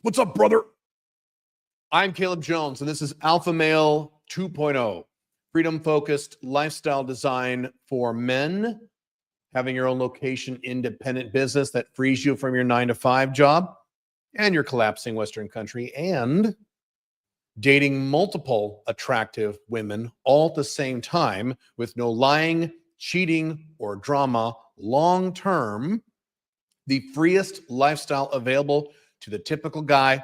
What's up, brother? I'm Caleb Jones, and this is Alpha Male 2.0, freedom-focused lifestyle design for men, having your own location, independent business that frees you from your 9-to-5 job and your collapsing Western country, and dating multiple attractive women all at the same time with no lying, cheating, or drama long-term, the freest lifestyle available to the typical guy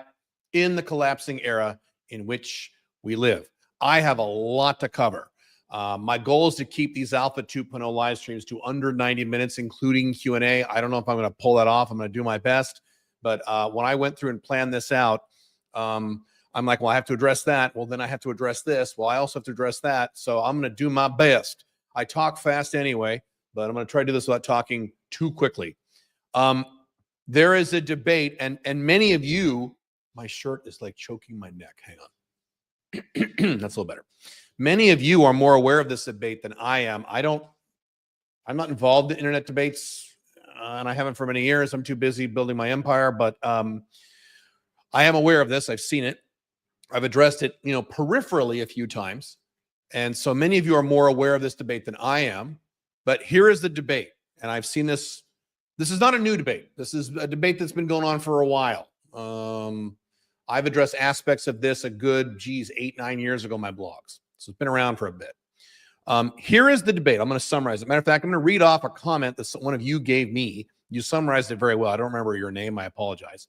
in the collapsing era in which we live. I have a lot to cover. My goal is to keep these Alpha 2.0 live streams to under 90 minutes, including Q&A. I don't know if I'm going to pull that off. I'm going to do my best. But when I went through and planned this out, I'm like, well, I have to address that. Well, then I have to address this. Well, I also have to address that. So I'm going to do my best. I talk fast anyway, but I'm going to try to do this without talking too quickly. There is a debate, and many of you, my shirt is like choking my neck. Hang on. That's a little better. Many of you are more aware of this debate than I am. I'm not involved in internet debates, and I haven't for many years. I'm too busy building my empire, but I am aware of this. I've seen it. I've addressed it, peripherally a few times. And so many of you are more aware of this debate than I am. But here is the debate. And I've seen this. This is not a new debate. This is a debate that's been going on for a while. I've addressed aspects of this a good, 8-9 years ago in my blogs. So it's been around for a bit. Here is the debate. I'm going to summarize it. Matter of fact, I'm going to read off a comment that one of you gave me. You summarized it very well. I don't remember your name. I apologize.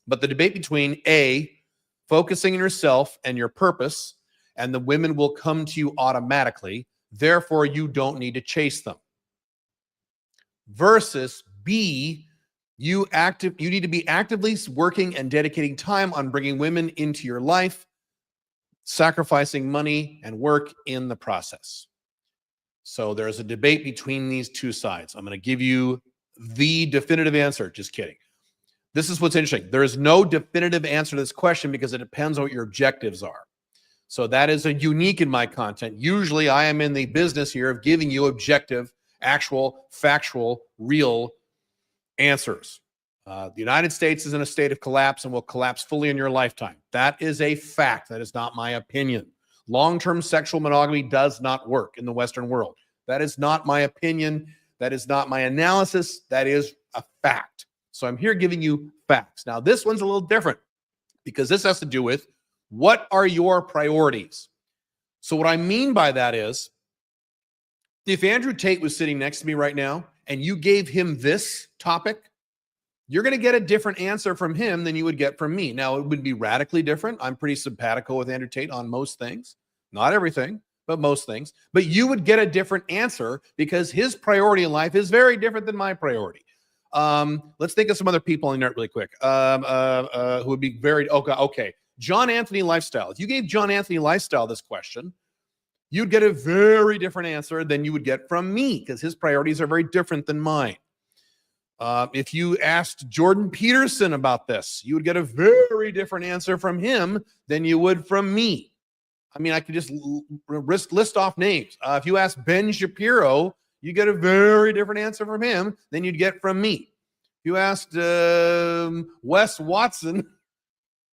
But the debate between A, focusing on yourself and your purpose, and the women will come to you automatically, therefore you don't need to chase them, versus B, you need to be actively working and dedicating time on bringing women into your life, sacrificing money and work in the process. So there's a debate between these two sides. I'm going to give you the definitive answer. Just kidding. This is what's interesting. There is no definitive answer to this question because it depends on what your objectives are. So that is a unique in my content. Usually I am in the business here of giving you objective, actual, factual, real answers. The United States is in a state of collapse and will collapse fully in your lifetime. That is a fact. That is not my opinion. Long-term sexual monogamy does not work in the Western world. That is not my opinion. That is not my analysis. That is a fact. So I'm here giving you facts. Now, this one's a little different because this has to do with what are your priorities? So what I mean by that is, if Andrew Tate was sitting next to me right now and you gave him this topic, you're going to get a different answer from him than you would get from me. Now, it would be radically different. I'm pretty simpatico with Andrew Tate on most things. Not everything, but most things. But you would get a different answer because his priority in life is very different than my priority. Let's think of some other people on the internet really quick who would be very, okay. John Anthony Lifestyle. If you gave John Anthony Lifestyle this question, you'd get a very different answer than you would get from me because his priorities are very different than mine. If you asked Jordan Peterson about this, you would get a very different answer from him than you would from me. I mean, I could just list off names. If you ask Ben Shapiro, you get a very different answer from him than you'd get from me. If you asked Wes Watson,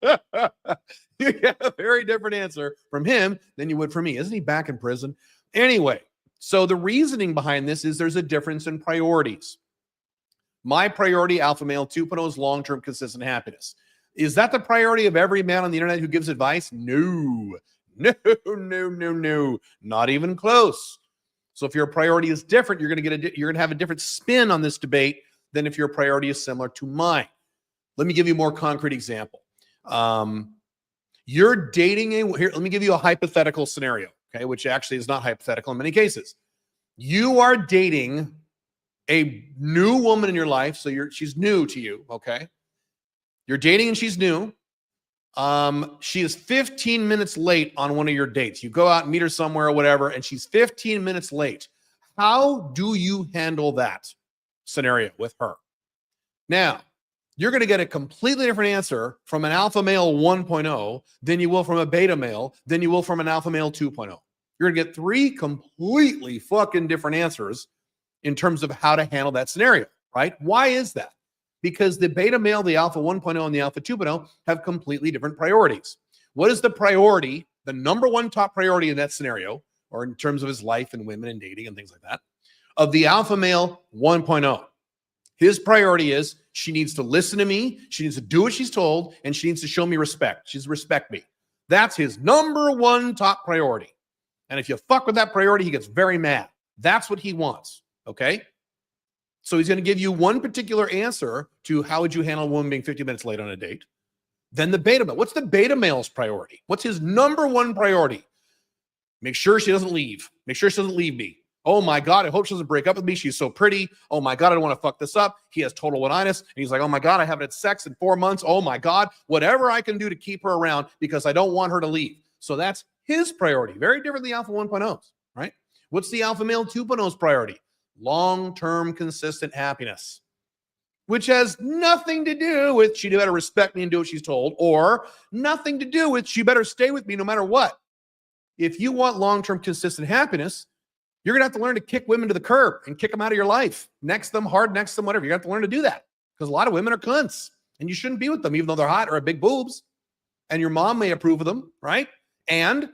you get a very different answer from him than you would from me. Isn't he back in prison? Anyway, so the reasoning behind this is there's a difference in priorities. My priority, Alpha Male 2.0, is long-term consistent happiness. Is that the priority of every man on the internet who gives advice? No. Not even close. So if your priority is different, you're going to have a different spin on this debate than if your priority is similar to mine. Let me give you a more concrete example. You're dating here. Let me give you a hypothetical scenario, okay, which actually is not hypothetical in many cases. You are dating a new woman in your life, so she's new to you, okay? You're dating and she's new. She is 15 minutes late on one of your dates. You go out and meet her somewhere or whatever, and she's 15 minutes late. How do you handle that scenario with her? Now, you're going to get a completely different answer from an alpha male 1.0 than you will from a beta male, than you will from an alpha male 2.0. You're going to get three completely fucking different answers in terms of how to handle that scenario, right? Why is that? Because the beta male, the alpha 1.0, and the alpha 2.0 have completely different priorities. What is the priority, the number one top priority in that scenario, or in terms of his life and women and dating and things like that, of the alpha male 1.0? His priority is she needs to listen to me, she needs to do what she's told, and she needs to show me respect. She's respect me. That's his number one top priority. And if you fuck with that priority, he gets very mad. That's what he wants, okay? So he's going to give you one particular answer to how would you handle a woman being 50 minutes late on a date. Then the beta male. What's the beta male's priority? What's his number one priority? Make sure she doesn't leave. Make sure she doesn't leave me. Oh my God, I hope she doesn't break up with me. She's so pretty. Oh my God, I don't want to fuck this up. He has total one-itis. And he's like, oh my God, I haven't had sex in 4 months. Oh my God, whatever I can do to keep her around because I don't want her to leave. So that's his priority. Very different than the alpha 1.0s, right? What's the alpha male 2.0's priority? Long-term consistent happiness, which has nothing to do with she better respect me and do what she's told, or nothing to do with she better stay with me no matter what. If you want long-term consistent happiness, you're going to have to learn to kick women to the curb and kick them out of your life. Next them, hard next them, whatever. You're going to have to learn to do that because a lot of women are cunts and you shouldn't be with them even though they're hot or have big boobs. And your mom may approve of them, right? And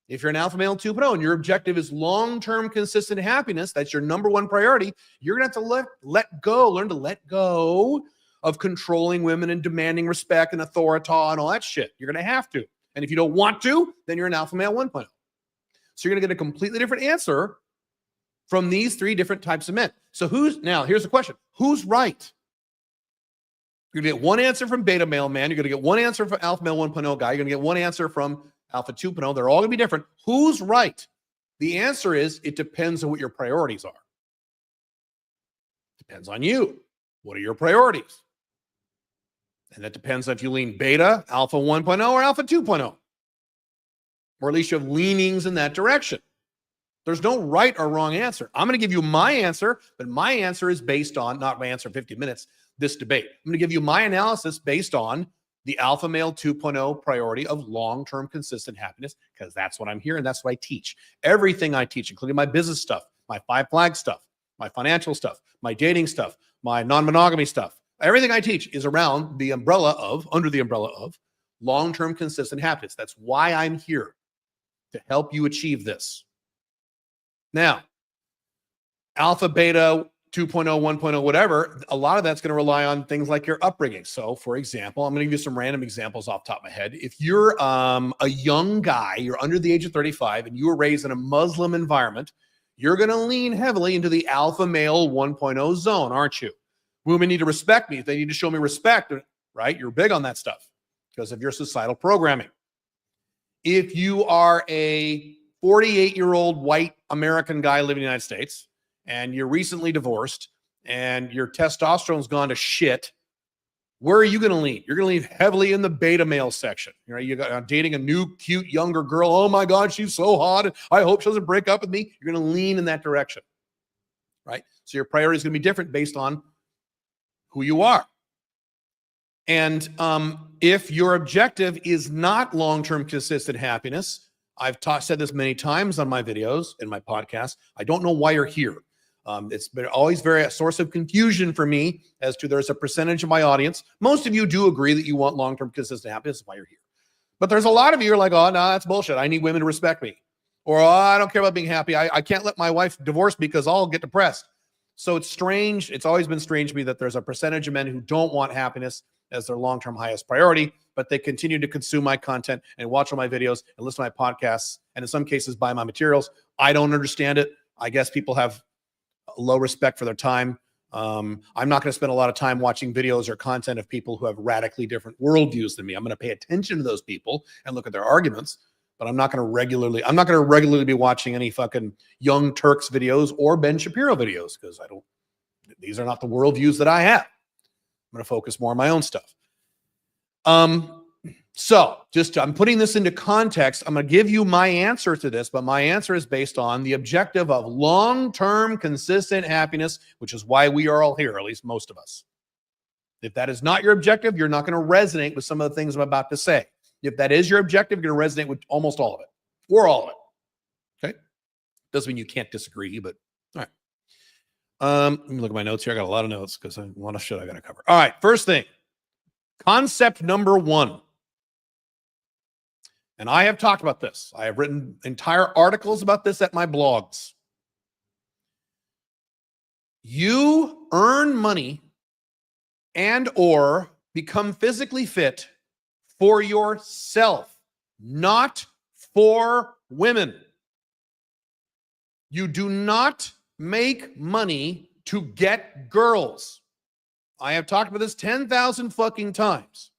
if you're an alpha male 2.0 and your objective is long-term consistent happiness, that's your number one priority, you're going to have to let go, learn to let go of controlling women and demanding respect and authority and all that shit. You're going to have to. And if you don't want to, then you're an alpha male 1.0. So you're going to get a completely different answer from these three different types of men. So now here's the question. Who's right? You're going to get one answer from beta male man. You're going to get one answer from alpha male 1.0 guy. You're going to get one answer from alpha 2.0. They're all going to be different. Who's right? The answer is it depends on what your priorities are. Depends on you. What are your priorities? And that depends on if you lean beta, alpha 1.0, or alpha 2.0. Or at least you have leanings in that direction. There's no right or wrong answer. I'm going to give you my answer, but my answer is based on, not my answer in 50 minutes, this debate. I'm going to give you my analysis based on the alpha male 2.0 priority of long-term consistent happiness, because that's what I'm here and that's what I teach. Everything I teach, including my business stuff, my 5 flag stuff, my financial stuff, my dating stuff, my non-monogamy stuff, everything I teach is around the umbrella of, under the umbrella of long-term consistent happiness. That's why I'm here, to help you achieve this. Now, alpha, beta, 2.0, 1.0, whatever, a lot of that's going to rely on things like your upbringing. So, for example, I'm going to give you some random examples off the top of my head. If you're a young guy, you're under the age of 35, and you were raised in a Muslim environment, you're going to lean heavily into the alpha male 1.0 zone, aren't you? Women need to respect me. They need to show me respect, right? You're big on that stuff because of your societal programming. If you are a 48-year-old white American guy living in the United States and you're recently divorced and your testosterone's gone to shit, where are you going to lean? You're going to lean heavily in the beta male section. You know, you're dating a new, cute, younger girl. Oh my God, she's so hot. I hope she doesn't break up with me. You're going to lean in that direction, right? So your priority is going to be different based on who you are. And if your objective is not long-term consistent happiness, I've said this many times on my videos and my podcast, I don't know why you're here. It's been always a source of confusion for me as to there's a percentage of my audience. Most of you do agree that you want long-term consistent happiness. That's why you're here. But there's a lot of you who are like, oh, no, that's bullshit. I need women to respect me. Or, oh, I don't care about being happy. I can't let my wife divorce me because I'll get depressed. So it's strange. It's always been strange to me that there's a percentage of men who don't want happiness as their long-term highest priority, but they continue to consume my content and watch all my videos and listen to my podcasts, and in some cases buy my materials. I don't understand it. I guess people have low respect for their time. I'm not going to spend a lot of time watching videos or content of people who have radically different worldviews than me. I'm going to pay attention to those people and look at their arguments, but I'm not going to regularly be watching any fucking Young Turks videos or Ben Shapiro videos because these are not the worldviews that I have. I'm going to focus more on my own stuff. So I'm putting this into context. I'm going to give you my answer to this, but my answer is based on the objective of long-term consistent happiness, which is why we are all here, at least most of us. If that is not your objective, you're not going to resonate with some of the things I'm about to say. If that is your objective, you're going to resonate with almost all of it or all of it. Okay. Doesn't mean you can't disagree, but all right. Let me look at my notes here. I got a lot of notes because I want to shit I got to cover. All right. First thing, concept number one. And I have talked about this. I have written entire articles about this at my blogs. You earn money and or become physically fit for yourself, not for women. You do not make money to get girls. I have talked about this 10,000 fucking times.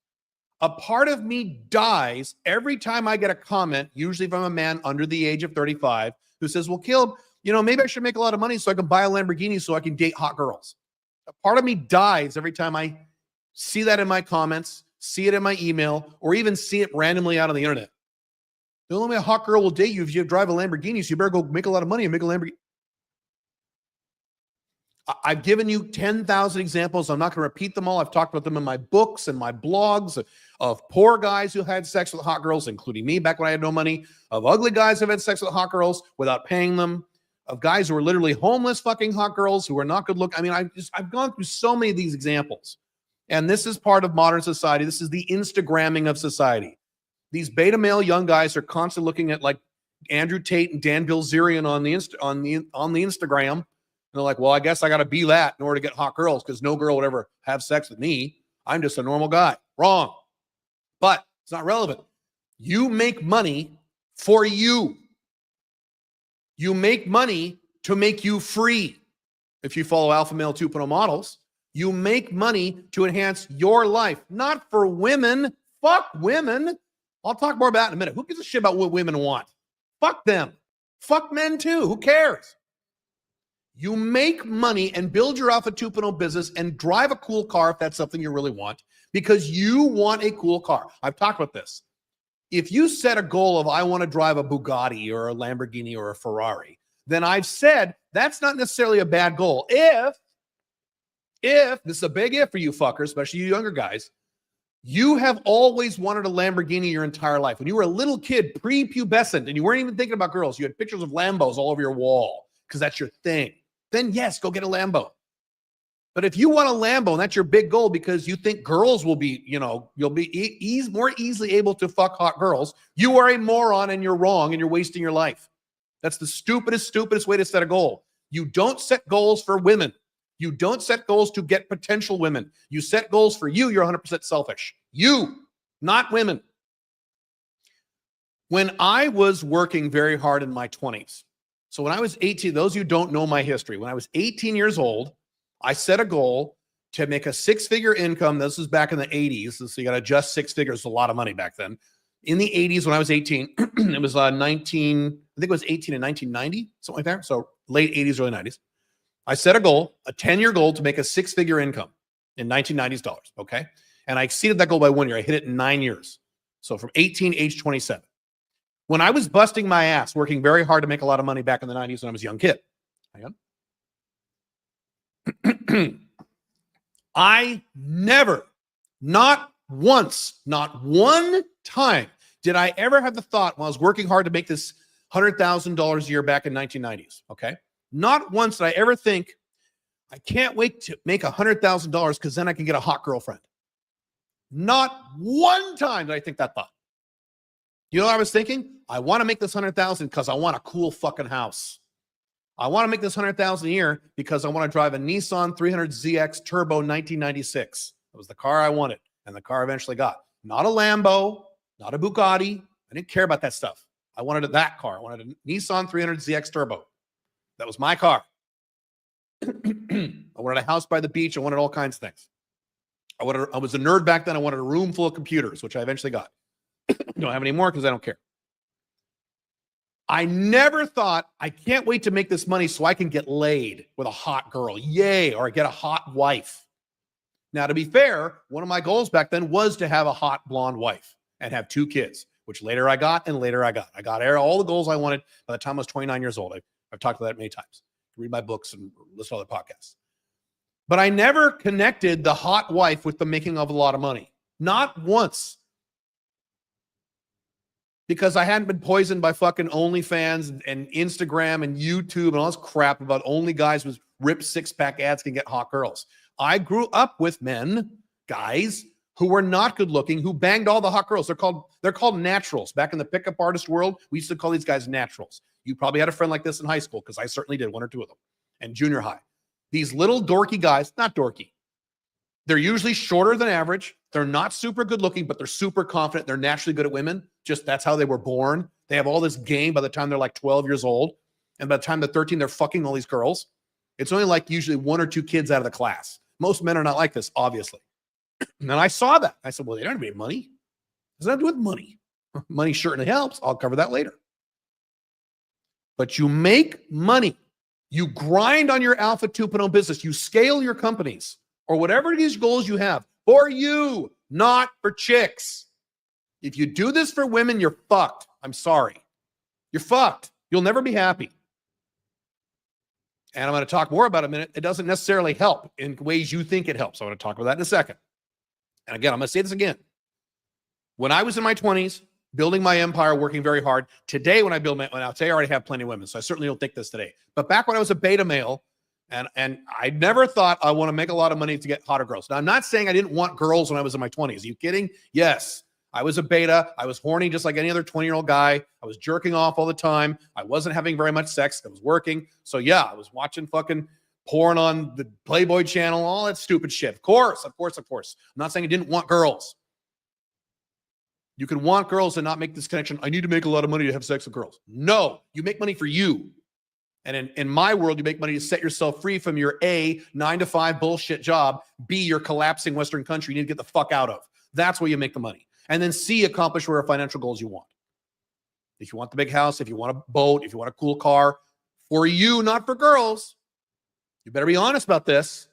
A part of me dies every time I get a comment, usually from a man under the age of 35, who says, well, Caleb, maybe I should make a lot of money so I can buy a Lamborghini so I can date hot girls. A part of me dies every time I see that in my comments, see it in my email, or even see it randomly out on the internet. The only way a hot girl will date you if you drive a Lamborghini, so you better go make a lot of money and make a Lamborghini. I've given you 10,000 examples. I'm not going to repeat them all. I've talked about them in my books and my blogs of poor guys who had sex with hot girls, including me back when I had no money, of ugly guys who had sex with hot girls without paying them, of guys who were literally homeless fucking hot girls who were not good looking. I mean, I've gone through so many of these examples. And this is part of modern society. This is the Instagramming of society. These beta male young guys are constantly looking at like Andrew Tate and Dan Bilzerian on the Instagram. They're like, well, I guess I got to be that in order to get hot girls because no girl would ever have sex with me. I'm just a normal guy. Wrong. But it's not relevant. You make money for you. You make money to make you free. If you follow Alpha Male 2.0 models, you make money to enhance your life, not for women. Fuck women. I'll talk more about it in a minute. Who gives a shit about what women want? Fuck them. Fuck men too. Who cares? You make money and build your Alpha 2.0 business and drive a cool car if that's something you really want because you want a cool car. I've talked about this. If you set a goal of I want to drive a Bugatti or a Lamborghini or a Ferrari, then I've said that's not necessarily a bad goal. If this is a big if for you fuckers, especially you younger guys, you have always wanted a Lamborghini your entire life. When you were a little kid, pre-pubescent, and you weren't even thinking about girls, you had pictures of Lambos all over your wall because that's your thing. Then yes, go get a Lambo. But if you want a Lambo and that's your big goal because you think girls will be, you'll be more easily able to fuck hot girls, you are a moron and you're wrong and you're wasting your life. That's the stupidest way to set a goal. You don't set goals for women. You don't set goals to get potential women. You set goals for you. You're 100% selfish. You, not women. When I was working very hard in my 20s, so when I was 18, those of you who don't know my history, when I was 18 years old, I set a goal to make a six-figure income. This was back in the 80s. So you got to adjust six figures. A lot of money back then. In the 80s, when I was 18, it was 18 in 1990, something like that. So late 80s, early 90s. I set a goal, a 10-year goal to make a six-figure income in 1990s dollars, okay? And I exceeded that goal by 1 year. I hit it in 9 years. So from 18, age 27. When I was busting my ass, working very hard to make a lot of money back in the 90s when I was a young kid, I never, not once, not one time did I ever have the thought when I was working hard to make this $100,000 a year back in 1990s, okay? Not once did I ever think, I can't wait to make $100,000 because then I can get a hot girlfriend. Not one time did I think that thought. You know what I was thinking? I want to make this 100,000 because I want a cool fucking house. I want to make this 100,000 a year because I want to drive a Nissan 300ZX Turbo 1996. That was the car I wanted, and the car I eventually got. Not a Lambo, not a Bugatti. I didn't care about that stuff. I wanted that car. I wanted a Nissan 300ZX Turbo. That was my car. I wanted a house by the beach. I wanted all kinds of things. I was a nerd back then. I wanted a room full of computers, which I eventually got. Don't have any more because I don't care. I never thought, I can't wait to make this money so I can get laid with a hot girl. Yay. Or get a hot wife. Now, to be fair, one of my goals back then was to have a hot blonde wife and have 2 kids, which later I got and later I got. I got all the goals I wanted by the time I was 29 years old. I've talked about that many times. Read my books and listen to other podcasts. But I never connected the hot wife with the making of a lot of money. Not once. Because I hadn't been poisoned by fucking OnlyFans and Instagram and YouTube and all this crap about only guys with ripped six-pack ads can get hot girls. I grew up with men, guys, who were not good looking, who banged all the hot girls. They're called naturals. Back in the pickup artist world, we used to call these guys naturals. You probably had a friend like this in high school, because I certainly did, one or two of them, and junior high. These little dorky guys, not dorky. They're usually shorter than average. They're not super good looking, but they're super confident. They're naturally good at women. Just that's how they were born. They have all this game by the time they're like 12 years old. And by the time they're 13, they're fucking all these girls. It's only like usually one or two kids out of the class. Most men are not like this, obviously. And I saw that. I said, well, they don't make money. It doesn't have to do with money. Money certainly helps. I'll cover that later. But you make money. You grind on your Alpha 2.0 business. You scale your companies or whatever these goals you have for you, not for chicks. If you do this for women, you're fucked. I'm sorry. You're fucked. You'll never be happy. And I'm going to talk more about it in a minute. It doesn't necessarily help in ways you think it helps. I'm going to talk about that in a second. And again, I'm going to say this again. When I was in my 20s, building my empire, working very hard. Today, when I build today I already have plenty of women, so I certainly don't think this today. But back when I was a beta male, and I never thought I want to make a lot of money to get hotter girls. Now, I'm not saying I didn't want girls when I was in my 20s. Are you kidding? Yes. I was a beta. I was horny just like any other 20-year-old guy. I was jerking off all the time. I wasn't having very much sex. I was working. So yeah, I was watching fucking porn on the Playboy channel, all that stupid shit. Of course. I'm not saying I didn't want girls. You can want girls and not make this connection. I need to make a lot of money to have sex with girls. No, you make money for you. And in my world, you make money to set yourself free from your A, 9-to-5 bullshit job, B, your collapsing Western country you need to get the fuck out of. That's where you make the money. And then C, accomplish whatever financial goals you want. If you want the big house, if you want a boat, if you want a cool car, for you, not for girls. You better be honest about this.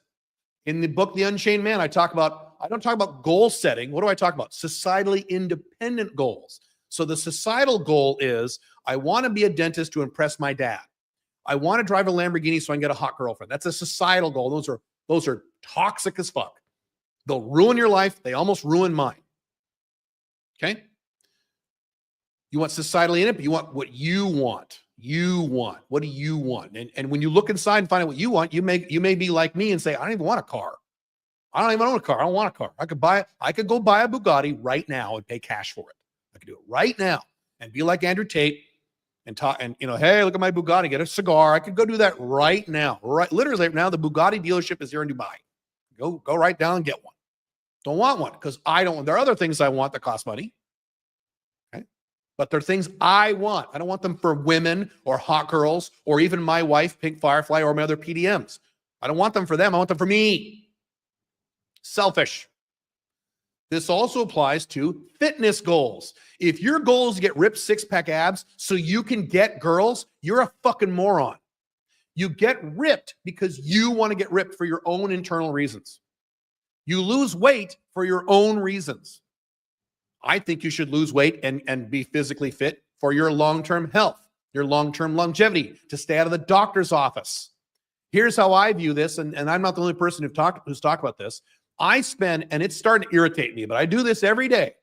In the book, The Unchained Man, I don't talk about goal setting. What do I talk about? Societally independent goals. So the societal goal is, I want to be a dentist to impress my dad. I want to drive a Lamborghini so I can get a hot girlfriend. That's a societal goal. Those are toxic as fuck. They'll ruin your life. They almost ruin mine. Okay? You want societally independent. You want what you want. You want. What do you want? And when you look inside and find out what you want, you may be like me and say, I don't even want a car. I don't even own a car. I don't want a car. I could go buy a Bugatti right now and pay cash for it. I could do it right now and be like Andrew Tate and talk and hey, look at my Bugatti, get a cigar. I could go do that right now. Right, literally right now, the Bugatti dealership is here in Dubai. Go right down and get one. Don't want one because I don't. There are other things I want that cost money. Okay, but they're things I want. I don't want them for women or hot girls or even my wife, Pink Firefly, or my other PDMs. I don't want them for them. I want them for me. Selfish. This also applies to fitness goals. If your goal is to get ripped six-pack abs so you can get girls, you're a fucking moron. You get ripped because you want to get ripped for your own internal reasons. You lose weight for your own reasons. I think you should lose weight and be physically fit for your long-term health, your long-term longevity, to stay out of the doctor's office. Here's how I view this, and I'm not the only person who's talked about this. I spend, and it's starting to irritate me, but I do this every day,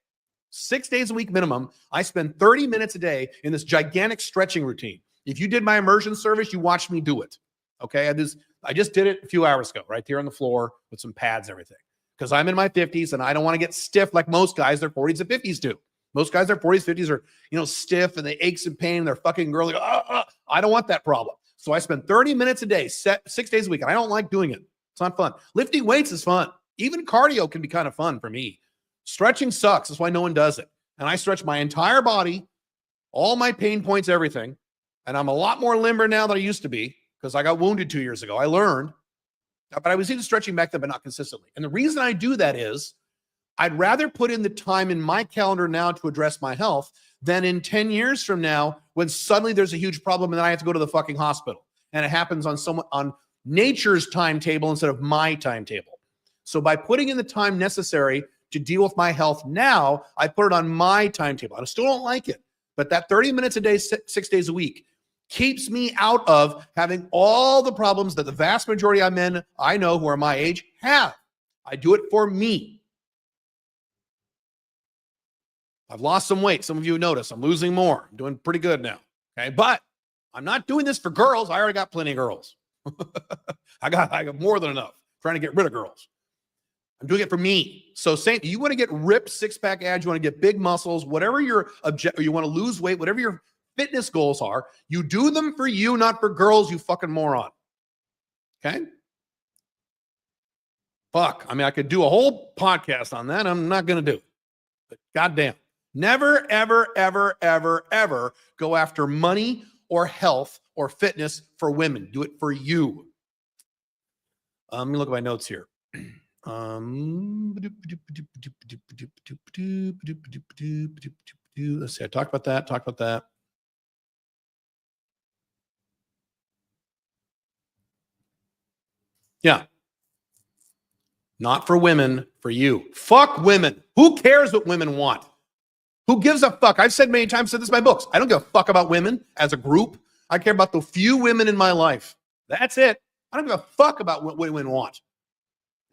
6 days a week minimum. I spend 30 minutes a day in this gigantic stretching routine. If you did my immersion service, you watched me do it. Okay. I just did it a few hours ago, right here on the floor with some pads and everything. Because I'm in my 50s and I don't want to get stiff like most guys their 40s and 50s do. Most guys their 40s, 50s are, stiff and they aches and pain and they're fucking girly. I don't want that problem. So I spend 30 minutes a day, 6 days a week, and I don't like doing it. It's not fun. Lifting weights is fun. Even cardio can be kind of fun for me. Stretching sucks. That's why no one does it. And I stretch my entire body, all my pain points, everything. And I'm a lot more limber now than I used to be because I got wounded 2 years ago. I learned. But I was even stretching back then, but not consistently. And the reason I do that is I'd rather put in the time in my calendar now to address my health than in 10 years from now when suddenly there's a huge problem and then I have to go to the fucking hospital. And it happens on nature's timetable instead of my timetable. So by putting in the time necessary to deal with my health now, I put it on my timetable. I still don't like it, but that 30 minutes a day, 6 days a week keeps me out of having all the problems that the vast majority of men I know who are my age have. I do it for me. I've lost some weight. Some of you notice I'm losing more. I'm doing pretty good now. Okay. But I'm not doing this for girls. I already got plenty of girls. I got more than enough trying to get rid of girls. I'm doing it for me. So saying you want to get ripped six-pack abs, you want to get big muscles, whatever your objective, you want to lose weight, whatever your fitness goals are, you do them for you, not for girls, you fucking moron. Okay? Fuck. I mean, I could do a whole podcast on that. I'm not going to do it. But goddamn. Never, ever, ever, ever, ever go after money or health or fitness for women. Do it for you. Let me look at my notes here. Let's see. I talked about that. Yeah. Not for women, for you. Fuck women. Who cares what women want? Who gives a fuck? I've said many times, said this in my books. I don't give a fuck about women as a group. I care about the few women in my life. That's it. I don't give a fuck about what women want.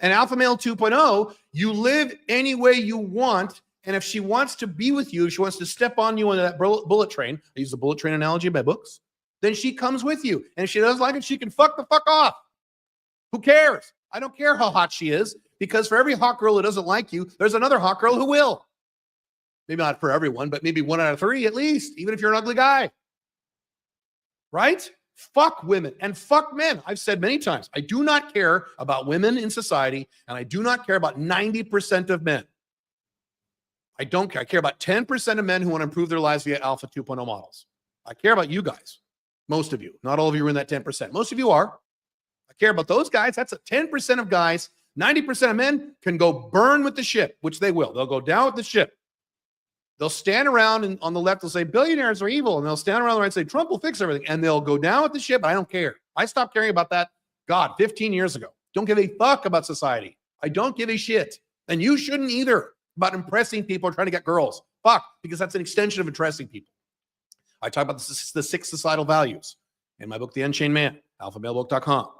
And Alpha Male 2.0, you live any way you want. And if she wants to be with you, if she wants to step on you on that bullet train, I use the bullet train analogy in my books, then she comes with you. And if she doesn't like it, she can fuck the fuck off. Who cares? I don't care how hot she is, because for every hot girl who doesn't like you, there's another hot girl who will. Maybe not for everyone, but maybe 1 out of 3 at least, even if you're an ugly guy. Right? Fuck women and fuck men. I've said many times, I do not care about women in society, and I do not care about 90% of men. I don't care. I care about 10% of men who want to improve their lives via Alpha 2.0 models. I care about you guys. Most of you. Not all of you are in that 10%. Most of you are. I care about those guys. That's a 10% of guys. 90% of men can go burn with the ship, which they will. They'll go down with the ship. They'll stand around and on the left, they'll say billionaires are evil. And they'll stand around the right and say Trump will fix everything. And they'll go down with the ship. I don't care. I stopped caring about that, 15 years ago. Don't give a fuck about society. I don't give a shit. And you shouldn't either, about impressing people or trying to get girls. Fuck, because that's an extension of impressing people. I talk about the 6 societal values in my book, The Unchained Man, alphamalebook.com.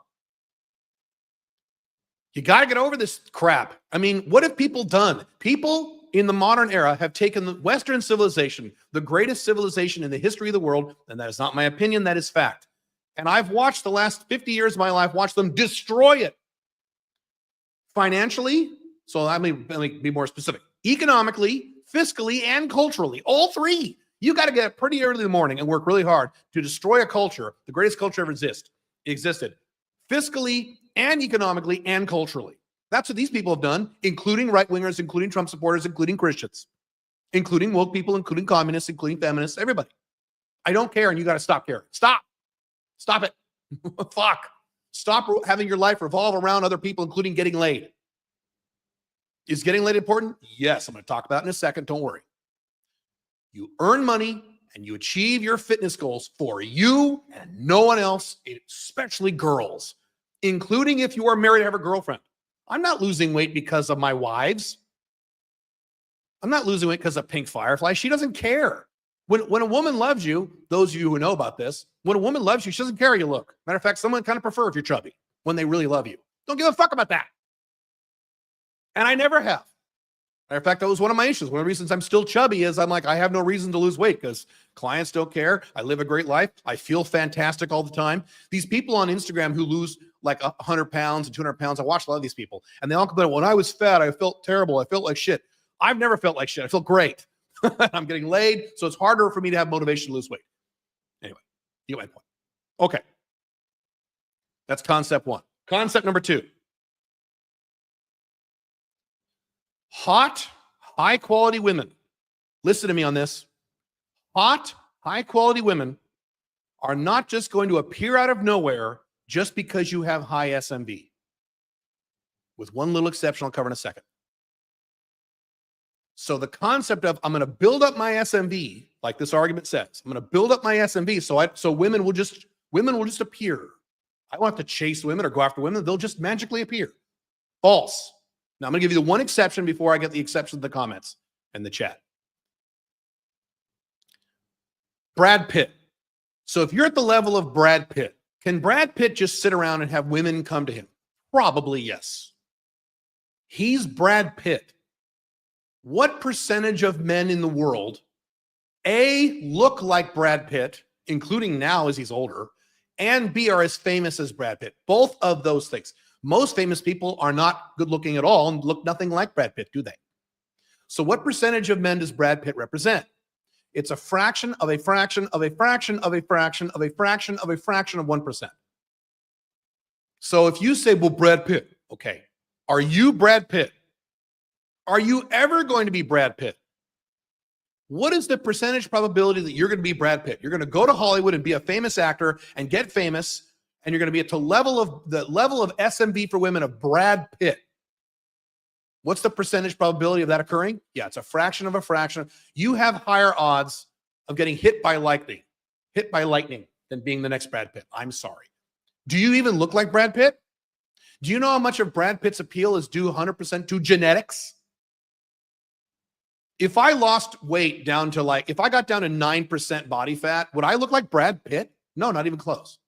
You got to get over this crap. I mean, what have people done? People in the modern era have taken the Western civilization, the greatest civilization in the history of the world, and that is not my opinion, that is fact. And I've watched the last 50 years of my life, watch them destroy it. Financially, so let me be more specific. Economically, fiscally, and culturally, all 3. You got to get up pretty early in the morning and work really hard to destroy a culture, the greatest culture ever existed. Fiscally and economically and culturally. That's what these people have done, including right-wingers, including Trump supporters, including Christians, including woke people, including communists, including feminists, everybody. I don't care, and you got to stop caring. Stop it. Fuck. Stop having your life revolve around other people, including getting laid. Is getting laid important? Yes, I'm going to talk about it in a second. Don't worry. You earn money and you achieve your fitness goals for you and no one else, especially girls, including if you are married and have a girlfriend. I'm not losing weight because of my wives. I'm not losing weight because of Pink Firefly. She doesn't care. When a woman loves you, those of you who know about this, when a woman loves you, she doesn't care how you look. Matter of fact, someone kind of prefer if you're chubby when they really love you. Don't give a fuck about that. And I never have. Matter of fact, that was one of my issues. One of the reasons I'm still chubby is I'm like, I have no reason to lose weight because clients don't care. I live a great life. I feel fantastic all the time. These people on Instagram who lose like 100 pounds and 200 pounds, I watch a lot of these people, and they all complain, when I was fat, I felt terrible. I felt like shit. I've never felt like shit. I feel great. I'm getting laid, so it's harder for me to have motivation to lose weight. Anyway, you get my point. Okay. That's concept 1. Concept number 2. Hot, high-quality women. Listen to me on this. Hot, high-quality women are not just going to appear out of nowhere just because you have high SMV. With one little exception I'll cover in a second. So the concept of I'm going to build up my SMV, like this argument says, I'm going to build up my SMV so women will just appear. I don't have to chase women or go after women. They'll just magically appear. False. Now, I'm going to give you the one exception before I get the exception in the comments and the chat. Brad Pitt. So if you're at the level of Brad Pitt, can Brad Pitt just sit around and have women come to him? Probably yes. He's Brad Pitt. What percentage of men in the world, A, look like Brad Pitt, including now as he's older, and B, are as famous as Brad Pitt. Both of those things. Most famous people are not good looking at all and look nothing like Brad Pitt, do they? So what percentage of men does Brad Pitt represent? It's a fraction of a fraction of a fraction of a fraction of a fraction of a fraction of 1%. So if you say, well, Brad Pitt, okay, are you Brad Pitt? Are you ever going to be Brad Pitt? What is the percentage probability that you're going to be Brad Pitt? You're going to go to Hollywood and be a famous actor and get famous, and you're going to be at the level of SMV for women of Brad Pitt. What's the percentage probability of that occurring? Yeah, it's a fraction of a fraction. You have higher odds of getting hit by lightning than being the next Brad Pitt. I'm sorry. Do you even look like Brad Pitt? Do you know how much of Brad Pitt's appeal is due 100% to genetics? If I lost weight down to if I got down to 9% body fat, would I look like Brad Pitt? No, not even close.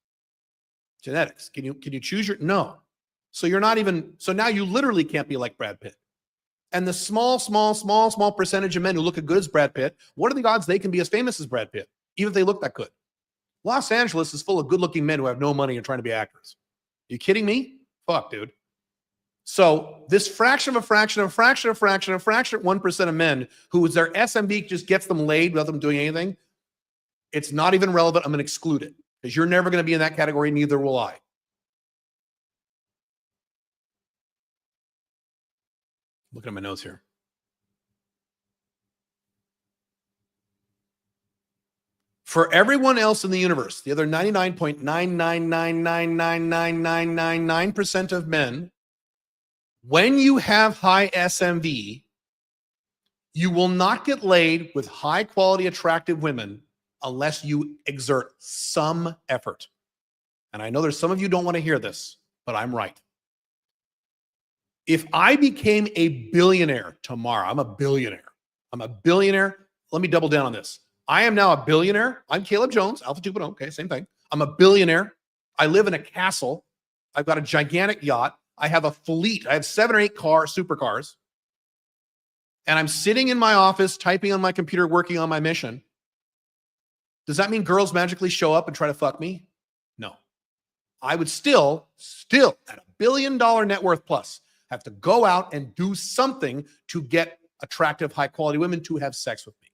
Genetics. Can you choose your? No. So you're not even, so now you literally can't be like Brad Pitt. And the small percentage of men who look as good as Brad Pitt, what are the odds they can be as famous as Brad Pitt, even if they look that good? Los Angeles is full of good-looking men who have no money and trying to be actors. You kidding me? Fuck, dude. So this fraction of a fraction of a fraction of a fraction of a fraction of 1% of men who is their SMV just gets them laid without them doing anything, it's not even relevant. I'm going to exclude it because you're never going to be in that category. Neither will I. Looking at my notes here. For everyone else in the universe, the other 99.9999999% of men, when you have high SMV, you will not get laid with high quality, attractive women unless you exert some effort. And I know there's some of you don't want to hear this, but I'm right. If I became a billionaire tomorrow, I'm a billionaire. Let me double down on this. I am now a billionaire. I'm Caleb Jones, Alpha 2.0. Okay, same thing. I'm a billionaire. I live in a castle. I've got a gigantic yacht. I have a fleet. I have 7 or 8 supercars. And I'm sitting in my office, typing on my computer, working on my mission. Does that mean girls magically show up and try to fuck me? No. I would still at $1 billion net worth plus, have to go out and do something to get attractive, high quality women to have sex with me.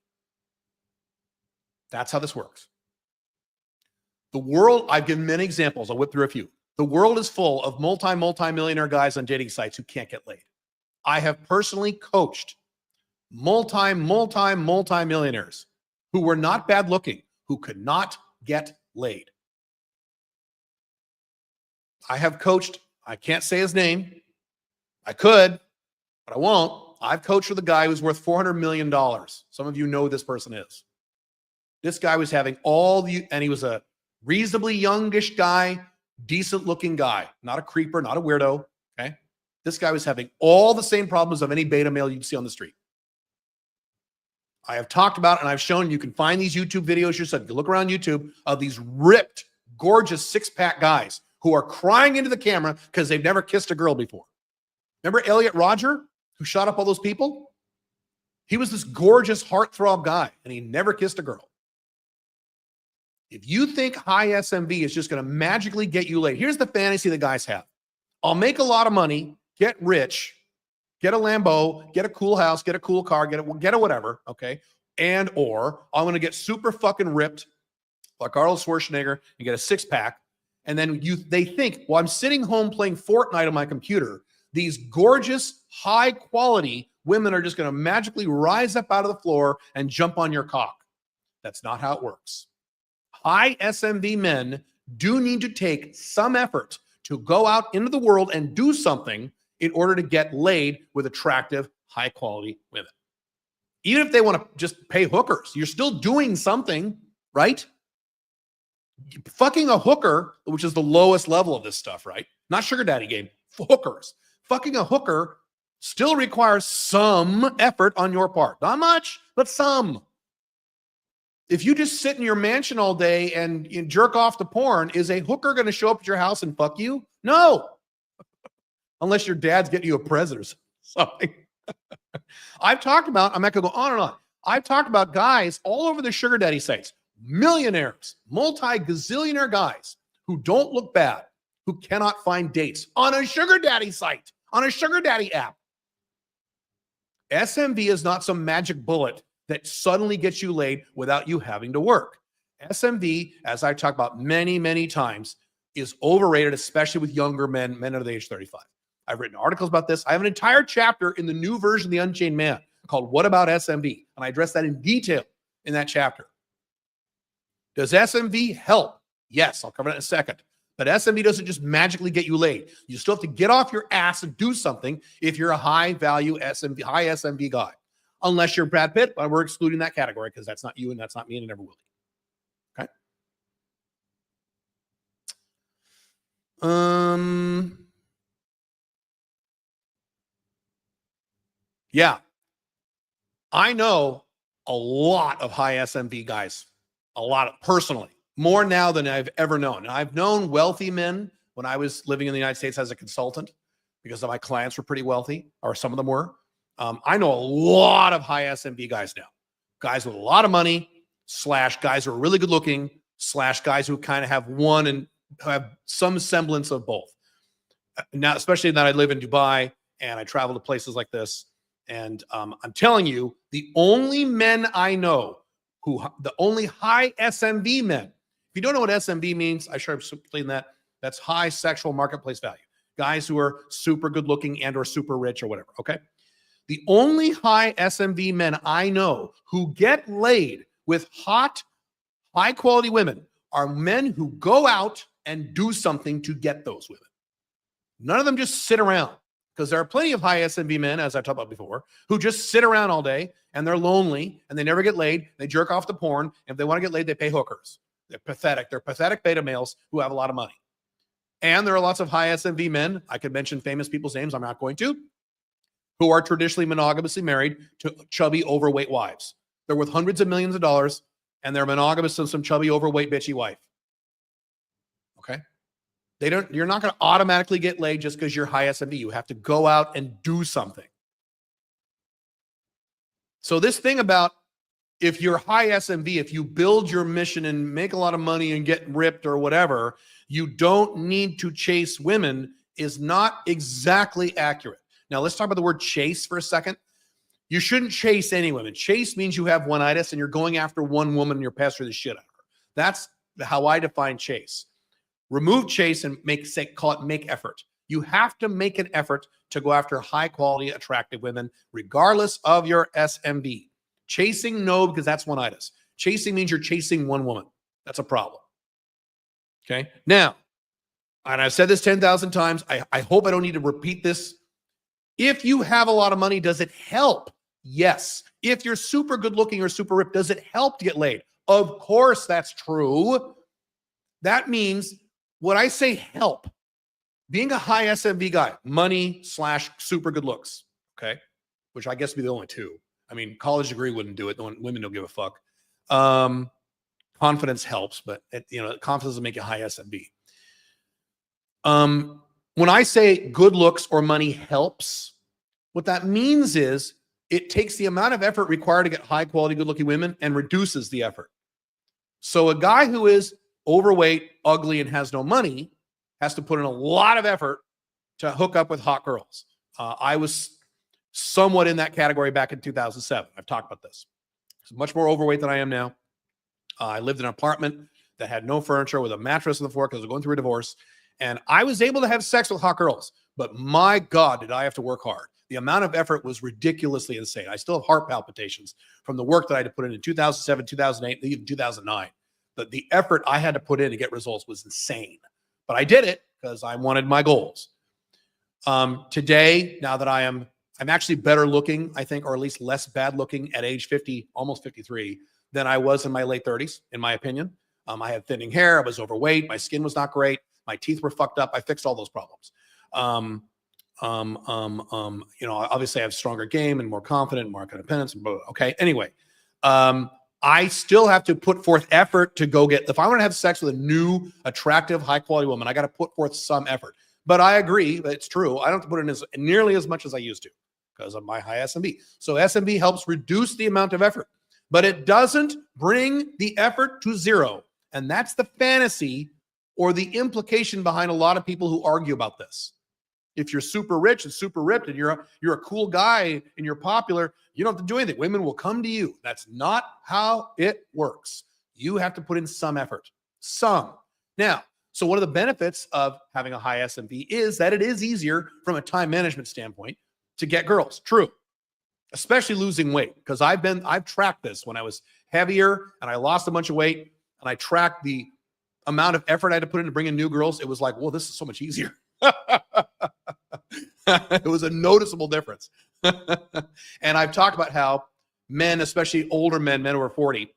That's how this works. The world, I've given many examples. I'll whip through a few. The world is full of multi-millionaire guys on dating sites who can't get laid. I have personally coached multi-millionaires who were not bad looking, who could not get laid. I have coached, I can't say his name. I could, but I won't. I've coached with a guy who's worth $400 million. Some of you know who this person is. This guy was having and he was a reasonably youngish guy, decent looking guy, not a creeper, not a weirdo. Okay. This guy was having all the same problems of any beta male you'd see on the street. I have talked about, and I've shown you can find these YouTube videos yourself. You can look around YouTube of these ripped, gorgeous 6-pack guys who are crying into the camera because they've never kissed a girl before. Remember Elliot Rodger, who shot up all those people? He was this gorgeous heartthrob guy, and he never kissed a girl. If you think high SMV is just going to magically get you laid, here's the fantasy the guys have. I'll make a lot of money, get rich, get a Lambo, get a cool house, get a cool car, get a whatever, okay? Or I'm going to get super fucking ripped like Arnold Schwarzenegger and get a 6-pack. And then they think, well, I'm sitting home playing Fortnite on my computer. These gorgeous, high quality women are just going to magically rise up out of the floor and jump on your cock. That's not how it works. High SMV men do need to take some effort to go out into the world and do something in order to get laid with attractive, high quality women. Even if they want to just pay hookers, you're still doing something, right? Fucking a hooker, which is the lowest level of this stuff, right? Not sugar daddy game, hookers. Fucking a hooker still requires some effort on your part. Not much, but some. If you just sit in your mansion all day and jerk off to porn, is a hooker going to show up at your house and fuck you? No. Unless your dad's getting you a present or something. I've talked about, I'm not going to go on and on. I've talked about guys all over the sugar daddy sites, millionaires, multi-gazillionaire guys who don't look bad, who cannot find dates on a sugar daddy site, on a sugar daddy app. SMV is not some magic bullet that suddenly gets you laid without you having to work. SMV, as I talked about many, many times, is overrated, especially with younger men under the age 35. I've written articles about this. I have an entire chapter in the new version of The Unchained Man called What About SMV? And I address that in detail in that chapter. Does SMV help? Yes, I'll cover that in a second. But SMV doesn't just magically get you laid. You still have to get off your ass and do something if you're a high-value SMV, high SMV guy. Unless you're Brad Pitt, but we're excluding that category because that's not you and that's not me and it never will be. Okay? Yeah. I know a lot of high SMV guys, a lot of personally, more now than I've ever known. And I've known wealthy men when I was living in the United States as a consultant because my clients were pretty wealthy, or some of them were. I know a lot of high SMV guys now, guys with a lot of money, / guys who are really good looking, / guys who kind of have one and have some semblance of both. Now, especially that I live in Dubai and I travel to places like this. And I'm telling you, the only men I know the only high SMV men, if you don't know what SMV means, I should have explained that. That's high sexual marketplace value. Guys who are super good looking and or super rich or whatever. Okay. The only high SMV men I know who get laid with hot, high quality women are men who go out and do something to get those women. None of them just sit around, because there are plenty of high SMV men, as I talked about before, who just sit around all day and they're lonely and they never get laid. They jerk off to porn. And if they want to get laid, they pay hookers. They're pathetic. They're pathetic beta males who have a lot of money. And there are lots of high SMV men. I could mention famous people's names. I'm not going to. Who are traditionally monogamously married to chubby, overweight wives. They're worth hundreds of millions of dollars and they're monogamous to some chubby, overweight, bitchy wife. Okay. You're not going to automatically get laid just because you're high SMV. You have to go out and do something. So this thing about if you're high SMV, if you build your mission and make a lot of money and get ripped or whatever, you don't need to chase women is not exactly accurate. Now let's talk about the word chase for a second. You shouldn't chase any women. Chase means you have one-itis and you're going after one woman and you're pestering the shit out of her. That's how I define chase. Remove chase and call it make effort. You have to make an effort to go after high quality, attractive women, regardless of your SMV. Chasing, no, because that's one-itis. Chasing means you're chasing one woman. That's a problem. Okay. Now, and I've said this 10,000 times. I hope I don't need to repeat this. If you have a lot of money, does it help? Yes. If you're super good looking or super ripped, does it help to get laid? Of course, that's true. That means when I say help, being a high SMV guy, money / super good looks, okay, which I guess would be the only two. I mean, college degree wouldn't do it. Women don't give a fuck. Confidence helps, but confidence doesn't make you high SMV. When I say good looks or money helps, what that means is it takes the amount of effort required to get high quality, good looking women and reduces the effort. So a guy who is overweight, ugly, and has no money has to put in a lot of effort to hook up with hot girls. I was somewhat in that category back in 2007. I've talked about this. I was much more overweight than I am now. I lived in an apartment that had no furniture with a mattress on the floor because I was going through a divorce. And I was able to have sex with hot girls. But my God, did I have to work hard. The amount of effort was ridiculously insane. I still have heart palpitations from the work that I had to put in 2007, 2008, even 2009. But the effort I had to put in to get results was insane. But I did it because I wanted my goals. Today, now that I'm actually better looking, I think, or at least less bad looking at age 50, almost 53, than I was in my late 30s, in my opinion. I had thinning hair. I was overweight. My skin was not great. My teeth were fucked up. I fixed all those problems. Obviously I have stronger game and more confident, more independence. Okay. Anyway, I still have to put forth effort to go if I want to have sex with a new, attractive, high quality woman, I got to put forth some effort. But I agree, it's true. I don't have to put in nearly as much as I used to because of my high SMV. So SMV helps reduce the amount of effort, but it doesn't bring the effort to zero. And that's the fantasy or the implication behind a lot of people who argue about this. If you're super rich and super ripped and you're a cool guy and you're popular, you don't have to do anything. Women will come to you. That's not how it works. You have to put in some effort. Some. Now, so one of the benefits of having a high SMV is that it is easier from a time management standpoint to get girls. True. Especially losing weight, because I've tracked this when I was heavier and I lost a bunch of weight, and I tracked the amount of effort I had to put in to bring in new girls. It was like, whoa, this is so much easier. It was a noticeable difference. And I've talked about how men, especially older men over 40,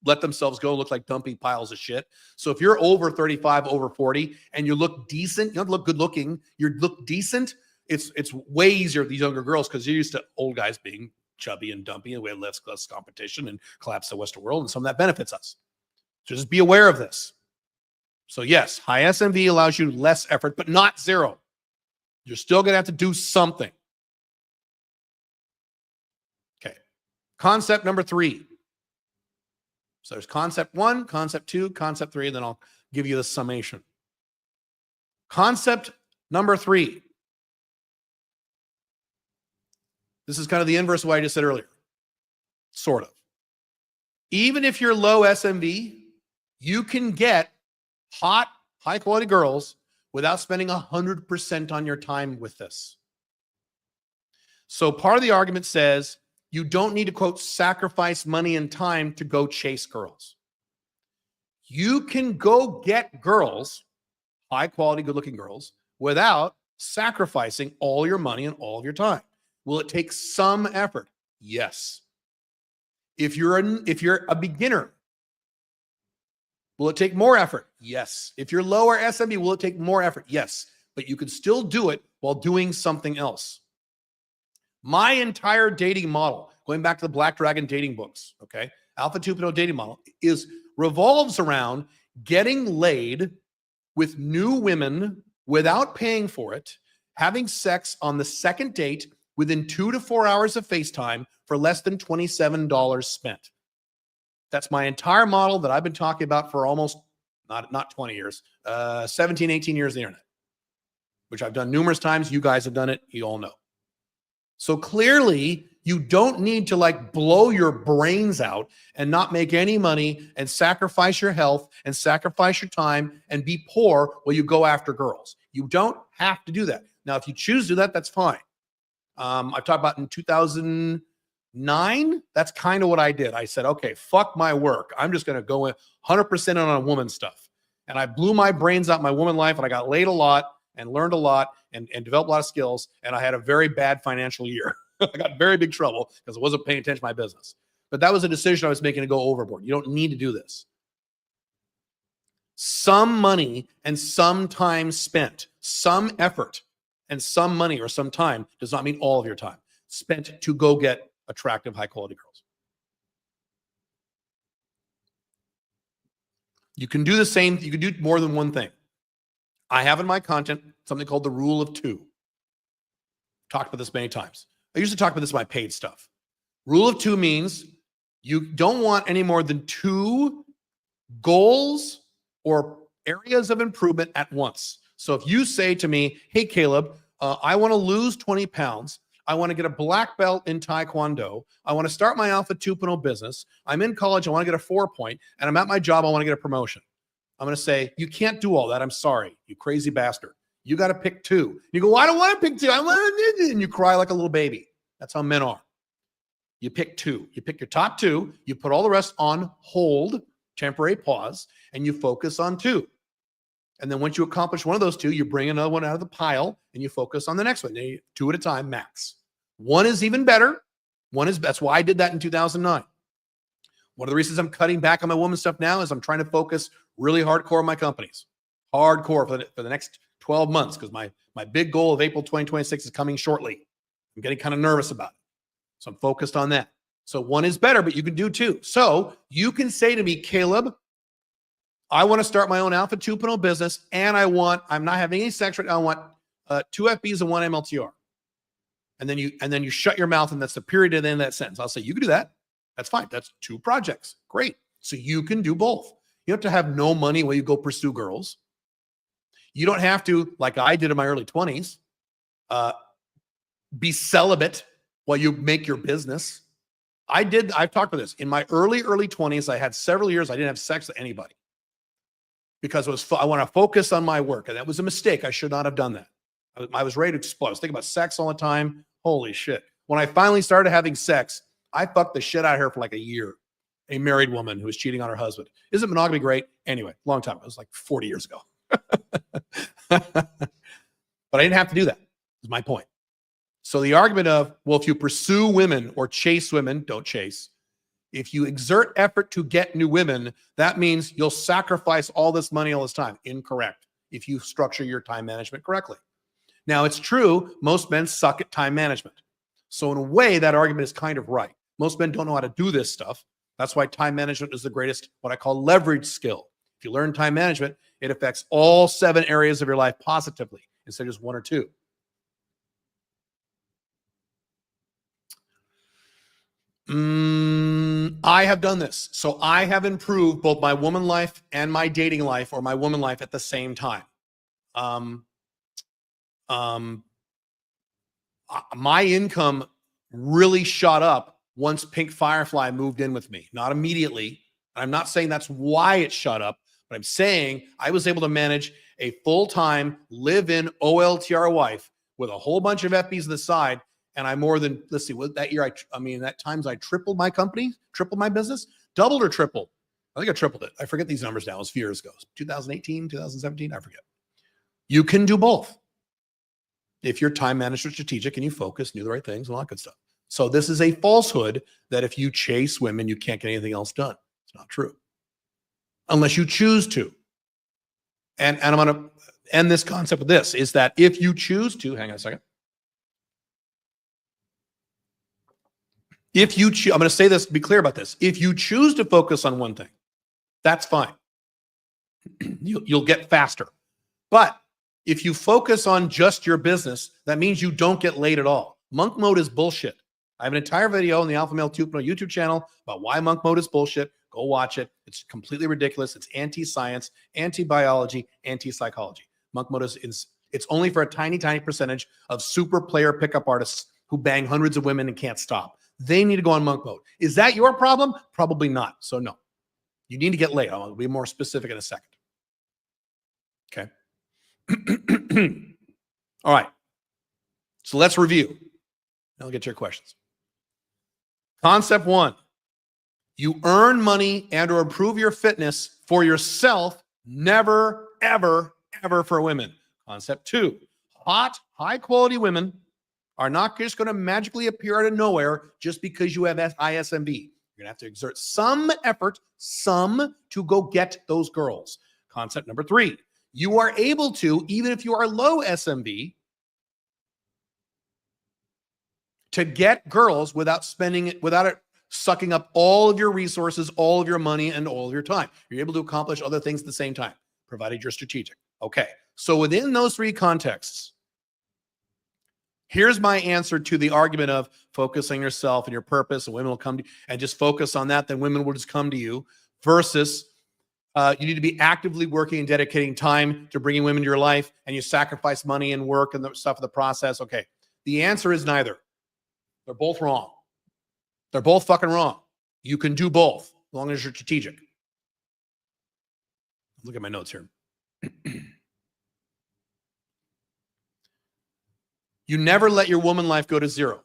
let themselves go, look like dumpy piles of shit. So if you're over 35, over 40, and you look decent, you don't look good looking, you look decent, it's way easier with these younger girls because you're used to old guys being chubby and dumpy, and we have less competition and collapse the Western world, and some of that benefits us. So just be aware of this. So yes, high SMV allows you less effort, but not zero. You're still going to have to do something. Okay. Concept number 3. So there's concept 1, concept 2, concept 3, and then I'll give you the summation. Concept number 3. This is kind of the inverse of what I just said earlier. Sort of. Even if you're low SMV, you can get hot, high-quality girls without spending 100% on your time with this. So part of the argument says you don't need to, quote, sacrifice money and time to go chase girls. You can go get girls, high-quality, good-looking girls, without sacrificing all your money and all of your time. Will it take some effort? Yes. If you're a beginner, will it take more effort? Yes. If you're lower SMB, will it take more effort? Yes. But you can still do it while doing something else. My entire dating model, going back to the Black Dragon dating books, okay, Alpha 2.0 dating model, revolves around getting laid with new women without paying for it, having sex on the second date within 2 to 4 hours of FaceTime for less than $27 spent. That's my entire model that I've been talking about for almost, not 20 years, 17, 18 years on the internet, which I've done numerous times. You guys have done it. You all know. So clearly, you don't need to like blow your brains out and not make any money and sacrifice your health and sacrifice your time and be poor while you go after girls. You don't have to do that. Now, if you choose to do that, that's fine. I've talked about in 2009, that's kind of what I did. I said, okay, fuck my work. I'm just going to go 100% on a woman stuff. And I blew my brains out in my woman life, and I got laid a lot and learned a lot and developed a lot of skills. And I had a very bad financial year. I got in very big trouble because I wasn't paying attention to my business. But that was a decision I was making to go overboard. You don't need to do this. Some money and some time spent, some effort and some money or some time does not mean all of your time spent to go get attractive, high-quality girls. You can do the same. You can do more than one thing. I have in my content something called the rule of 2. Talked about this many times. I usually talk about this in my paid stuff. Rule of 2 means you don't want any more than 2 goals or areas of improvement at once. So if you say to me, hey, Caleb, I want to lose 20 pounds. I want to get a black belt in Taekwondo. I want to start my Alpha 2.0 business. I'm in college. I want to get a 4-point. And I'm at my job. I want to get a promotion. I'm going to say, you can't do all that. I'm sorry, you crazy bastard. You got to pick 2. You go, well, I don't want to pick 2. I want to, and you cry like a little baby. That's how men are. You pick 2. You pick your top 2. You put all the rest on hold, temporary pause, and you focus on 2. And then once you accomplish one of those 2, you bring another one out of the pile and you focus on the next one. 2 at a time, max. 1 is even better. That's why I did that in 2009. One of the reasons I'm cutting back on my woman stuff now is I'm trying to focus really hardcore on my companies. Hardcore for the next 12 months, because my big goal of April 2026 is coming shortly. I'm getting kind of nervous about it. So I'm focused on that. So 1 is better, but you can do 2. So you can say to me, Caleb, I want to start my own Alpha 2.0 business, and I'm not having any sex right now. I want 2 FBs and 1 MLTR. And then you shut your mouth, and that's the period at the end of that sentence. I'll say, you can do that. That's fine. That's 2 projects. Great. So you can do both. You don't have to have no money while you go pursue girls. You don't have to, like I did in my early 20s, be celibate while you make your business. I've talked about this. In my early 20s, I had several years I didn't have sex with anybody because I want to focus on my work. And that was a mistake. I should not have done that. I was ready to explode. I was thinking about sex all the time. Holy shit. When I finally started having sex, I fucked the shit out of her for like a year. A married woman who was cheating on her husband. Isn't monogamy great? Anyway, long time. It was like 40 years ago. But I didn't have to do that, is my point. So the argument of, well, if you pursue women or chase women, don't chase. If you exert effort to get new women, that means you'll sacrifice all this money all this time. Incorrect. If you structure your time management correctly. Now, it's true, most men suck at time management. So in a way, that argument is kind of right. Most men don't know how to do this stuff. That's why time management is the greatest, what I call leverage skill. If you learn time management, it affects all 7 areas of your life positively instead of just 1 or 2. I have done this. So I have improved both my woman life and my dating life or my woman life at the same time. My income really shot up once Pink Firefly moved in with me. Not immediately. I'm not saying that's why it shot up, but I'm saying I was able to manage a full-time live-in OLTR wife with a whole bunch of FBs on the side. And I more than, let's see, that year, I mean, that times I tripled my company, tripled my business, doubled or tripled. I think I tripled it. I forget these numbers now. It was a few years ago. 2018, 2017, I forget. You can do both if you're time management strategic and you focus, do the right things, and all that good stuff. So this is a falsehood that if you chase women, you can't get anything else done. It's not true. Unless you choose to. And I'm going to end this concept with this, is that if you choose to, hang on a second. I'm going to say this, be clear about this. If you choose to focus on one thing, that's fine. You'll get faster. But if you focus on just your business, that means you don't get laid at all. Monk mode is bullshit. I have an entire video on the Alpha Male 2.0 YouTube channel about why monk mode is bullshit. Go watch it. It's completely ridiculous. It's anti-science, anti-biology, anti-psychology. Monk mode it's only for a tiny, tiny percentage of super player pickup artists who bang hundreds of women and can't stop. They need to go on monk mode. Is that your problem? Probably not. So no, you need to get laid. I'll be more specific in a second. Okay. All right. So let's review. I'll get to your questions. Concept 1, you earn money and or improve your fitness for yourself, never, ever, ever for women. Concept 2, hot, high quality women are not just going to magically appear out of nowhere just because you have ISMB. You're going to have to exert some effort, to go get those girls. Concept number 3, you are able to, even if you are low SMB, to get girls without it sucking up all of your resources, all of your money, and all of your time. You're able to accomplish other things at the same time, provided you're strategic. Okay, so within those 3 contexts, here's my answer to the argument of focusing yourself and your purpose, and women will come to you, and just focus on that, then women will just come to you, versus you need to be actively working and dedicating time to bringing women to your life, and you sacrifice money and work and the stuff of the process. Okay, the answer is neither. They're both wrong. They're both fucking wrong. You can do both, as long as you're strategic. Look at my notes here. You never let your woman life go to 0.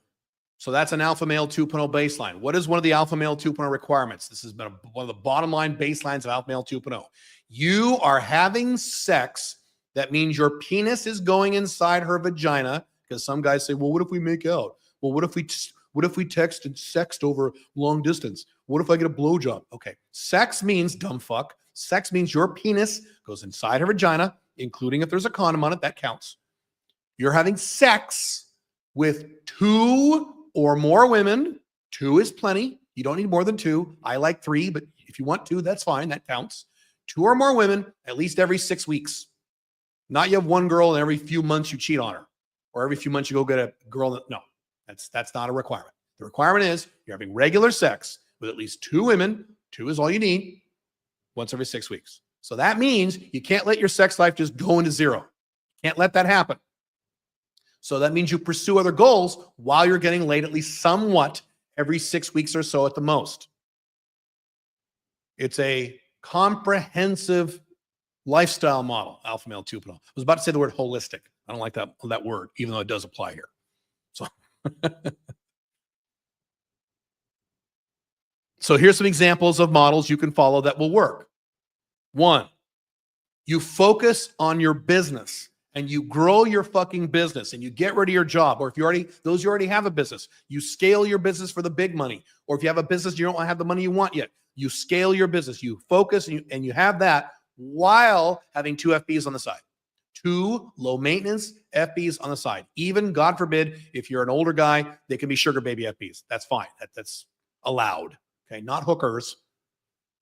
So that's an Alpha Male 2.0 baseline. What is one of the Alpha Male 2.0 requirements? This has been one of the bottom line baselines of Alpha Male 2.0. You are having sex. That means your penis is going inside her vagina, because some guys say, well, what if we make out? Well, what if we text and sext over long distance? What if I get a blowjob? Okay. Sex means, dumb fuck, sex means your penis goes inside her vagina, including if there's a condom on it, that counts. You're having sex with 2 or more women. 2 is plenty. You don't need more than 2. I like 3, but if you want 2, that's fine. That counts. 2 or more women, at least every 6 weeks. Not you have one girl and every few months you cheat on her, or every few months you go get a girl that, no. That's not a requirement. The requirement is you're having regular sex with at least 2 women. 2 is all you need. once every 6 weeks. So that means you can't let your sex life just go into zero. Can't let that happen. So that means you pursue other goals while you're getting laid at least somewhat every 6 weeks or so at the most. It's a comprehensive lifestyle model, Alpha Male 2.0. I was about to say the word holistic. I don't like that word, even though it does apply here. So, so here's some examples of models you can follow that will work. 1, you focus on your business and you grow your fucking business and you get rid of your job. Or if you already have a business, you scale your business for the big money. Or if you have a business, you don't have the money you want yet, you scale your business, you focus and you have that while having 2 FBs on the side. 2 low maintenance FBs on the side. Even, God forbid, if you're an older guy, they can be sugar baby FBs. That's fine. That's allowed. Okay. Not hookers.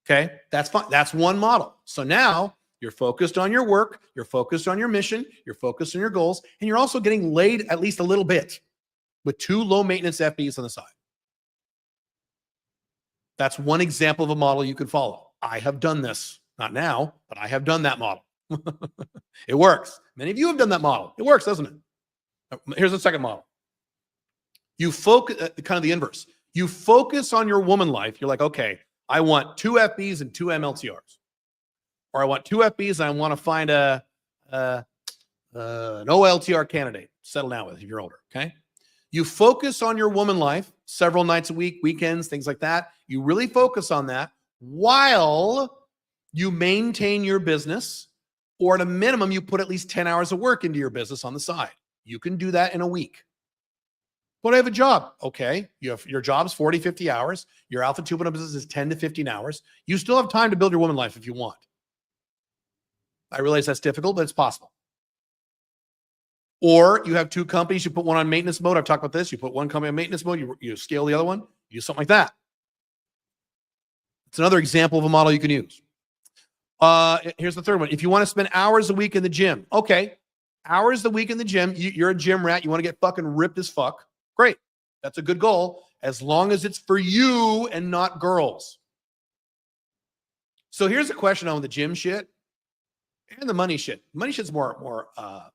Okay. That's fine. That's one model. So now you're focused on your work. You're focused on your mission. You're focused on your goals. And you're also getting laid at least a little bit with 2 low maintenance FBs on the side. That's one example of a model you can follow. I have done this. Not now, but I have done that model. It works. Many of you have done that model. It works, doesn't it? Here's the second model. You focus, kind of the inverse. You focus on your woman life. You're like, okay, I want 2 FBs and 2 MLTRs. Or I want 2 FBs and I want to find an OLTR candidate. Settle down with if you're older, okay? You focus on your woman life several nights a week, weekends, things like that. You really focus on that while you maintain your business, or at a minimum, you put at least 10 hours of work into your business on the side. You can do that in a week. But I have a job. Okay. Your job's 40, 50 hours. Your Alpha 2.0 business is 10 to 15 hours. You still have time to build your woman life if you want. I realize that's difficult, but it's possible. Or you have 2 companies. You put one on maintenance mode. I've talked about this. You put one company on maintenance mode. You scale the other one. You do something like that. It's another example of a model you can use. Here's the third one. If you want to spend hours a week in the gym, okay, hours a week in the gym, you're a gym rat. You want to get fucking ripped as fuck. Great. That's a good goal as long as it's for you and not girls. So here's a question on the gym shit and the money shit. Money shit's more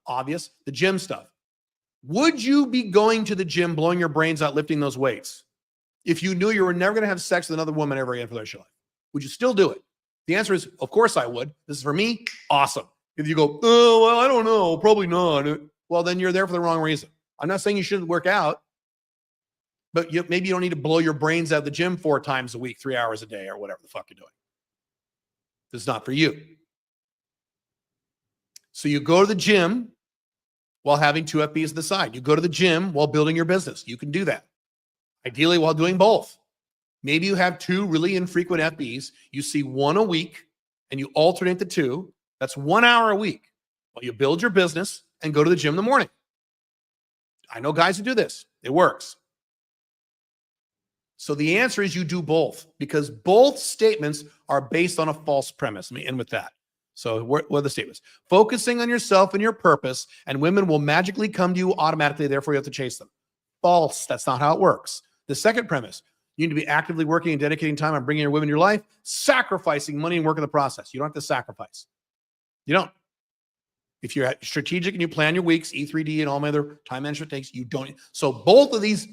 obvious. The gym stuff. Would you be going to the gym, blowing your brains out, lifting those weights if you knew you were never going to have sex with another woman ever again for the rest of your life? Would you still do it? The answer is, of course I would. This is for me. Awesome. If you go, oh, well, I don't know, probably not. Well, then you're there for the wrong reason. I'm not saying you shouldn't work out, but maybe you don't need to blow your brains out of the gym 4 times a week, 3 hours a day, or whatever the fuck you're doing. This is not for you. So you go to the gym while having 2 FBs on the side. You go to the gym while building your business. You can do that. Ideally while doing both. Maybe you have 2 really infrequent FBs. You see 1 a week and you alternate the 2. That's 1 hour a week while you build your business and go to the gym in the morning. I know guys who do this. It works. So the answer is you do both, because both statements are based on a false premise. Let me end with that. So what are the statements? Focusing on yourself and your purpose, and women will magically come to you automatically. Therefore, you have to chase them. False. That's not how it works. The second premise, you need to be actively working and dedicating time on bringing your women in your life, sacrificing money and work in the process. You don't have to sacrifice. You don't. If you're strategic and you plan your weeks, E3D and all my other time management takes, you don't. So both of these,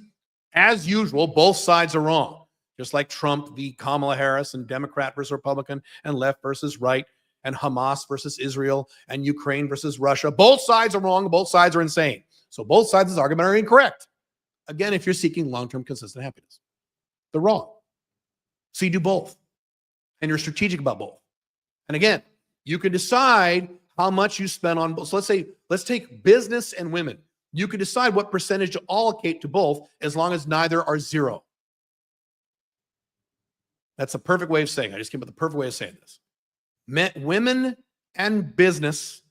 as usual, both sides are wrong. Just like Trump v. Kamala Harris and Democrat versus Republican and left versus right and Hamas versus Israel and Ukraine versus Russia. Both sides are wrong. Both sides are insane. So both sides of this argument are incorrect. Again, if you're seeking long-term consistent happiness, they're wrong. So you do both. And you're strategic about both. And again, you can decide how much you spend on both. So let's take business and women. You can decide what percentage to allocate to both as long as neither are 0. That's a perfect way of saying it. I just came up with the perfect way of saying this. Women and business,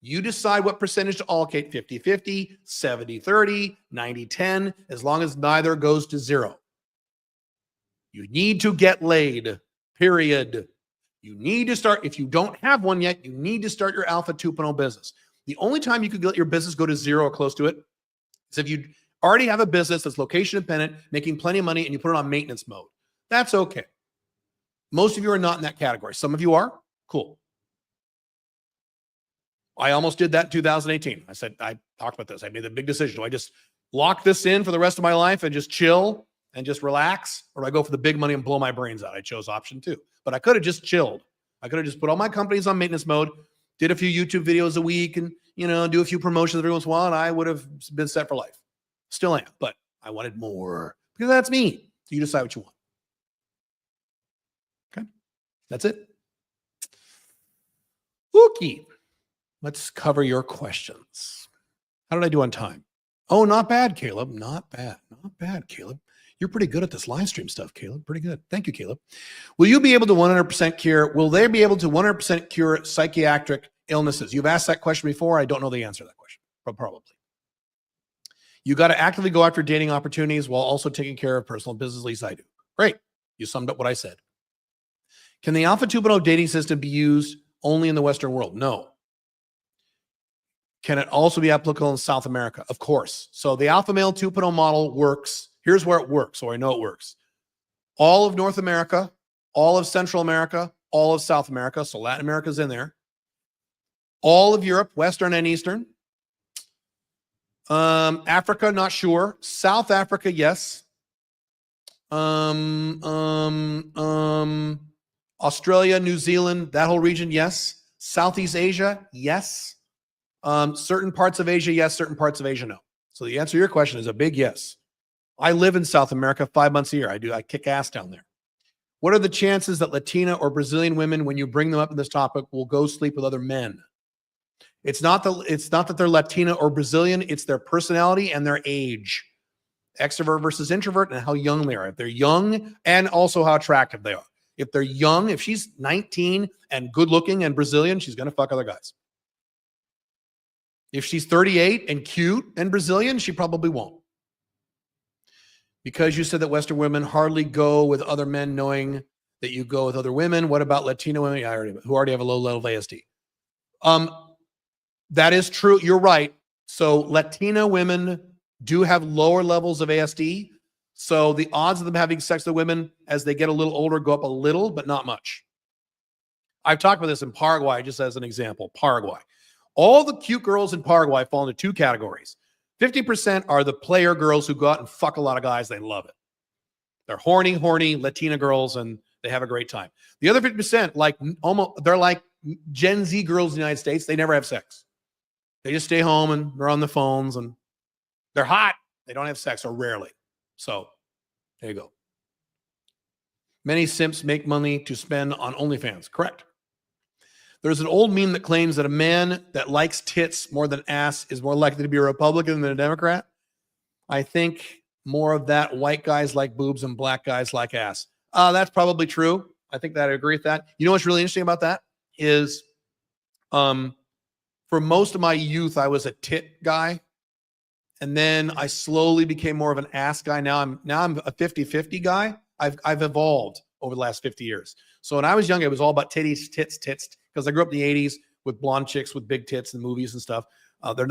you decide what percentage to allocate, 50-50, 70-30, 90-10, as long as neither goes to 0. You need to get laid, period. You need to start, if you don't have one yet, you need to start your Alpha 2.0 business. The only time you could let your business go to 0 or close to it is if you already have a business that's location dependent, making plenty of money, and you put it on maintenance mode. That's okay. Most of you are not in that category. Some of you are. Cool. I almost did that in 2018. I talked about this. I made the big decision. Do I just lock this in for the rest of my life and just chill and just relax? Or do I go for the big money and blow my brains out? I chose option 2. But I could have just chilled. I could have just put all my companies on maintenance mode, did a few YouTube videos a week and, do a few promotions every once in a while, and I would have been set for life. Still am, but I wanted more because that's me. So you decide what you want. Okay. That's it. Okay. Let's cover your questions. How did I do on time? Oh, not bad, Caleb. Not bad. Not bad, Caleb. You're pretty good at this live stream stuff, Caleb. Pretty good. Thank you, Caleb. Will you be able to 100% cure? Will they be able to 100% cure psychiatric illnesses? You've asked that question before. I don't know the answer to that question, but probably. You got to actively go after dating opportunities while also taking care of personal business. At least I do. Great. You summed up what I said. Can the Alpha 2.0 dating system be used only in the Western world? No. Can it also be applicable in South America? Of course. So the Alpha Male 2.0 model works. Here's where it works, so I know it works. All of North America, all of Central America, all of South America, so Latin America's in there. All of Europe, Western and Eastern. Africa, not sure. South Africa, yes. Australia, New Zealand, that whole region, yes. Southeast Asia, yes. Certain parts of Asia, yes. Certain parts of Asia, no. So the answer to your question is a big yes. I live in South America 5 months a year. I kick ass down there. What are the chances that Latina or Brazilian women, when you bring them up in this topic, will go sleep with other men? It's not that they're Latina or Brazilian. It's their personality and their age. Extrovert versus introvert and how young they are. If they're young and also how attractive they are. If they're young, if she's 19 and good looking and Brazilian, she's going to fuck other guys. If she's 38 and cute and Brazilian, she probably won't. Because you said that Western women hardly go with other men knowing that you go with other women. What about Latino women who already have a low level of ASD? That is true. You're right. So Latina women do have lower levels of ASD. So the odds of them having sex with women as they get a little older go up a little, but not much. I've talked about this in Paraguay, just as an example. Paraguay. All the cute girls in Paraguay fall into 2 categories. 50% are the player girls who go out and fuck a lot of guys. They love it. They're horny Latina girls, and they have a great time. The other 50%, they're like Gen Z girls in the United States. They never have sex. They just stay home and they're on the phones and they're hot. They don't have sex, or rarely. So there you go. Many simps make money to spend on OnlyFans. Correct. There's an old meme that claims that a man that likes tits more than ass is more likely to be a Republican than a Democrat. I think more of that white guys like boobs and black guys like ass. That's probably true. I think that I agree with that. You know what's really interesting about that is for most of my youth, I was a tit guy. And then I slowly became more of an ass guy. Now I'm a 50-50 guy. I've evolved over the last 50 years. So when I was young, it was all about titties, tits, because I grew up in the 80s with blonde chicks with big tits in movies and stuff. It's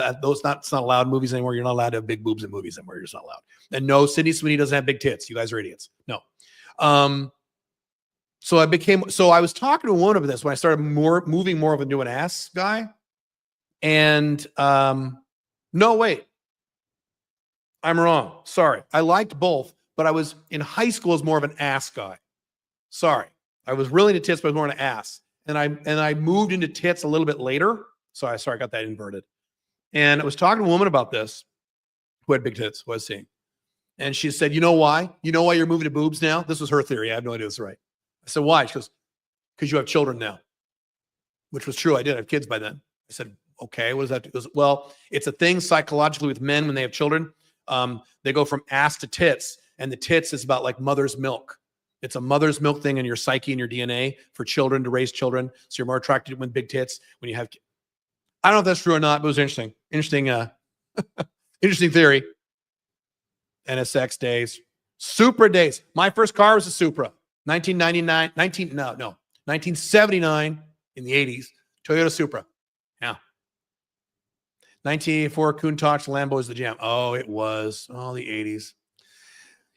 not allowed in movies anymore. You're not allowed to have big boobs in movies anymore. You're just not allowed. And no, Sydney Sweeney doesn't have big tits. You guys are idiots. No. So I was talking to a woman about this when I started moving more of into an ass guy. And no, wait. I'm wrong. Sorry. I liked both, but I was in high school as more of an ass guy. Sorry. I was really into tits, but I was more an ass. And I moved into tits a little bit later. Sorry, I got that inverted. And I was talking to a woman about this who had big tits, who I was seeing. And she said, you know why? You know why you're moving to boobs now? This was her theory. I have no idea if it's right. I said, why? She goes, because you have children now. Which was true. I did have kids by then. I said, okay, what does that do? Goes, well, it's a thing psychologically with men when they have children. They go from ass to tits, and the tits is about like mother's milk. It's a mother's milk thing in your psyche and your DNA for children to raise children. So you're more attracted with big tits when you have. I don't know if that's true or not, but it was interesting. Interesting theory. NSX days, Supra days. My first car was a Supra, 1979 in the 80s, Toyota Supra. Yeah. 1984 Countach Lambo is the jam. Oh, it was. Oh, the 80s.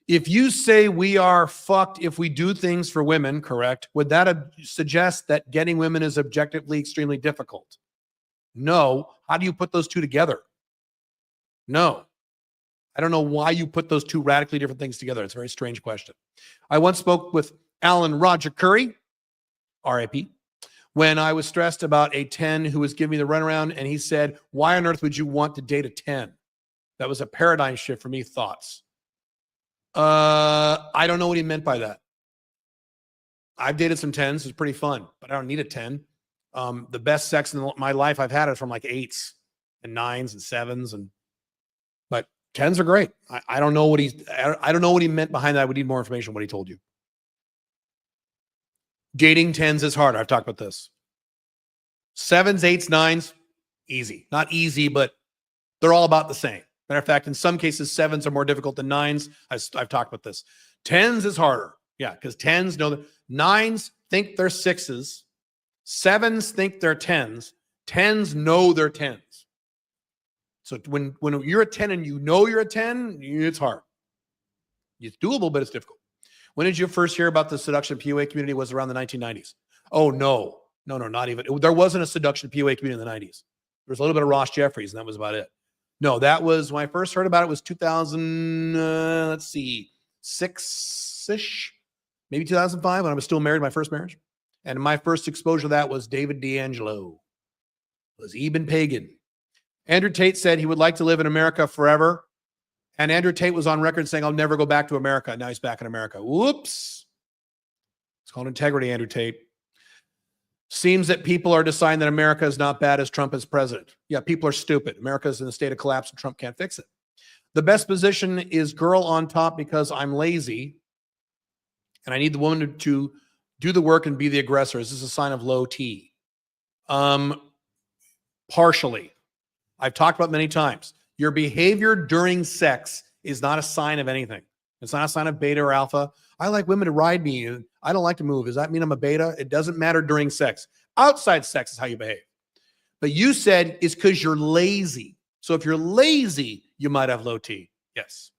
If you say we are fucked if we do things for women, correct? Would that suggest that getting women is objectively extremely difficult? No. How do you put those two together? No. I don't know why you put those two radically different things together. It's a very strange question. I once spoke with Alan Roger Curry, RIP, when I was stressed about a 10 who was giving me the runaround, and he said, why on earth would you want to date a 10? That was a paradigm shift for me. Thoughts? I don't know what he meant by that. I've dated some 10s. It's pretty fun, but I don't need a 10. The best sex in my life I've had is from like 8s and 9s and 7s, but 10s are great. I don't know what I don't know what he meant behind that. I would need more information on what he told you. Dating 10s is hard. I've talked about this. 7s, 8s, 9s, easy. Not easy, but they're all about the same. Matter of fact, in some cases, 7s are more difficult than 9s. I've talked about this. 10s is harder. Yeah, because 10s know that 9s think they're 6s. 7s think they're 10s. 10s know they're 10s. So when you're a 10 and you know you're a 10, it's hard. It's doable, but it's difficult. When did you first hear about the seduction PUA community? Was around the 1990s. Oh, no, not even. There wasn't a seduction PUA community in the 90s. There was a little bit of Ross Jeffries, and that was about it. No, that was when I first heard about it was 2000, let's see, 6-ish, maybe 2005 when I was still married, my first marriage. And my first exposure to that was David D'Angelo. Was Eben Pagan. Andrew Tate said he would like to live in America forever. And Andrew Tate was on record saying, I'll never go back to America. Now he's back in America. Whoops. It's called integrity, Andrew Tate. Seems that people are deciding that America is not bad as Trump is president. Yeah, people are stupid. America is in a state of collapse and Trump can't fix it. The best position is girl on top because I'm lazy and I need the woman to do the work and be the aggressor. Is this a sign of low T? Partially. I've talked about many times. Your behavior during sex is not a sign of anything. It's not a sign of beta or alpha. I like women to ride me. And I don't like to move. Does that mean I'm a beta? It doesn't matter during sex. Outside sex is how you behave. But you said it's because you're lazy. So if you're lazy, you might have low T. Yes.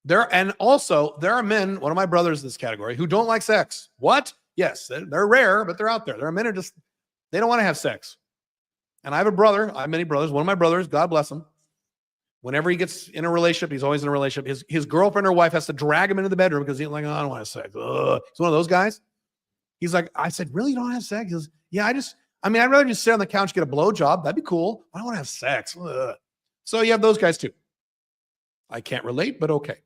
And also, there are men, one of my brothers in this category, who don't like sex. What? Yes, they're rare, but they're out there. There are men who just, they don't want to have sex. And I have a brother. I have many brothers. One of my brothers, God bless him. Whenever he gets in a relationship, he's always in a relationship. His girlfriend or wife has to drag him into the bedroom because he's like, oh, I don't want to have sex. Ugh. He's one of those guys. He's like, I said, really? You don't have sex? He goes, yeah, I'd rather just sit on the couch, get a blowjob. That'd be cool. I don't want to have sex. Ugh. So you have those guys too. I can't relate, but okay.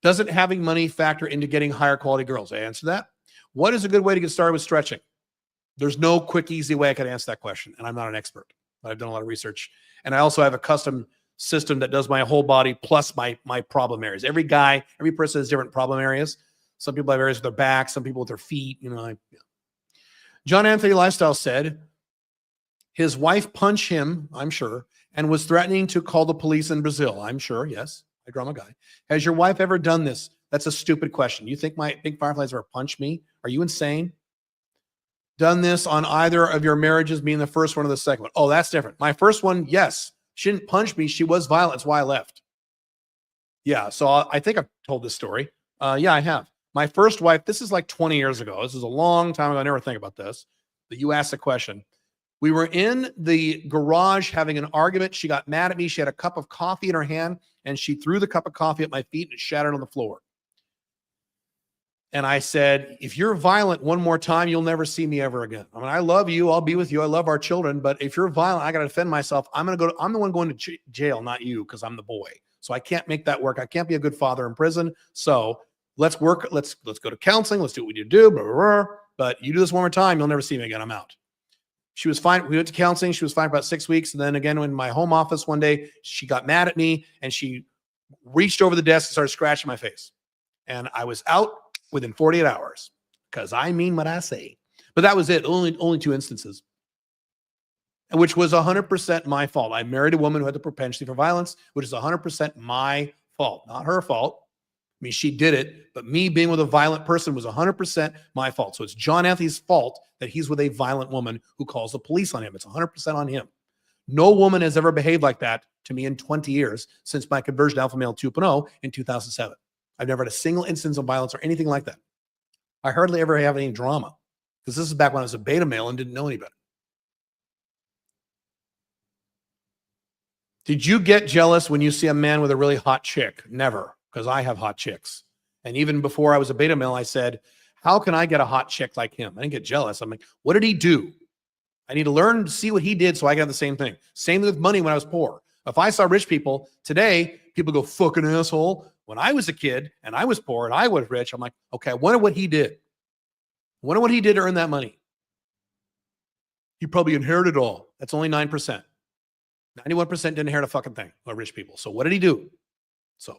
Doesn't having money factor into getting higher quality girls? I answer that. What is a good way to get started with stretching? There's no quick, easy way I could answer that question. And I'm not an expert, but I've done a lot of research. And I also have a custom system that does my whole body plus my problem areas. Every person has different problem areas. Some people have areas with their back, some people with their feet. John Anthony Lifestyle said his wife punched him, I'm sure, and was threatening to call the police in Brazil. I'm sure, yes. I drama guy. Has your wife ever done this? That's a stupid question. You think my big fireflies ever punched me? Are you insane? Done this on either of your marriages, being the first one or the second one? Oh, that's different. My first one, yes. She didn't punch me. She was violent. That's why I left. Yeah, so I think I've told this story. Yeah, I have. My first wife, this is like 20 years ago. This is a long time ago. I never think about this. But you asked the question. We were in the garage having an argument. She got mad at me. She had a cup of coffee in her hand, and she threw the cup of coffee at my feet, and it shattered on the floor. And I said, if you're violent one more time, you'll never see me ever again. I mean, I love you. I'll be with you. I love our children. But if you're violent, I got to defend myself. I'm the one going to jail, not you, because I'm the boy. So I can't make that work. I can't be a good father in prison. So let's work. Let's go to counseling. Let's do what we need to do. Blah, blah, blah. But you do this one more time, you'll never see me again. I'm out. She was fine. We went to counseling. She was fine for about 6 weeks. And then again, in my home office one day, she got mad at me and she reached over the desk and started scratching my face. And I was out within 48 hours because I mean what I say. But that was it. Only 2 instances, which was 100% my fault. I married a woman who had the propensity for violence, which is 100% my fault, not her fault. I mean, she did it, but me being with a violent person was 100% my fault. So it's John Anthony's fault that he's with a violent woman who calls the police on him. It's 100% on him. No woman has ever behaved like that to me in 20 years since my conversion to Alpha Male 2.0 in 2007. I've never had a single instance of violence or anything like that. I hardly ever have any drama because this is back when I was a beta male and didn't know any better. Did you get jealous when you see a man with a really hot chick? Never, because I have hot chicks. And even before I was a beta male, I said, how can I get a hot chick like him? I didn't get jealous. I'm like, what did he do? I need to learn to see what he did so I can have the same thing. Same with money when I was poor. If I saw rich people today, people go, fucking asshole. When I was a kid and I was poor and I was rich, I'm like, okay, I wonder what he did. I wonder what he did to earn that money. He probably inherited it all. That's only 9%. 91% didn't inherit a fucking thing, or rich people. So what did he do? So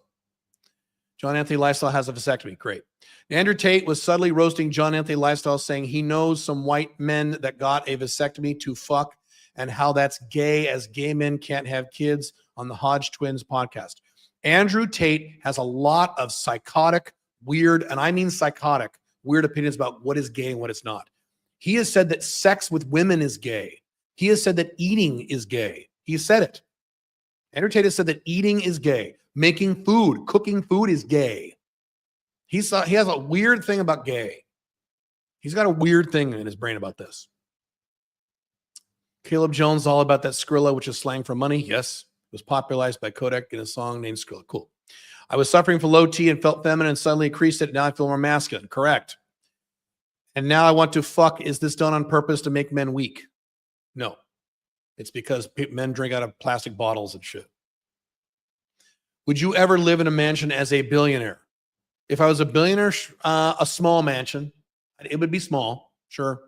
John Anthony Lifestyle has a vasectomy. Great. Andrew Tate was subtly roasting John Anthony Lifestyle, saying he knows some white men that got a vasectomy to fuck and how that's gay, as gay men can't have kids, on the Hodge Twins podcast. Andrew Tate has a lot of psychotic, weird, and I mean psychotic, weird opinions about what is gay and what is not. He has said that sex with women is gay. He has said that eating is gay. He said it. Andrew Tate has said that eating is gay. Making food, cooking food is gay. He has a weird thing about gay. He's got a weird thing in his brain about this. Caleb Jones, all about that Skrilla, which is slang for money. Yes. It was popularized by Kodak in a song named Skrilla. Cool. I was suffering from low T and felt feminine and suddenly increased it. Now I feel more masculine. Correct. And now I want to fuck. Is this done on purpose to make men weak? No. It's because men drink out of plastic bottles and shit. Would you ever live in a mansion as a billionaire? If I was a billionaire, a small mansion, it would be small, sure.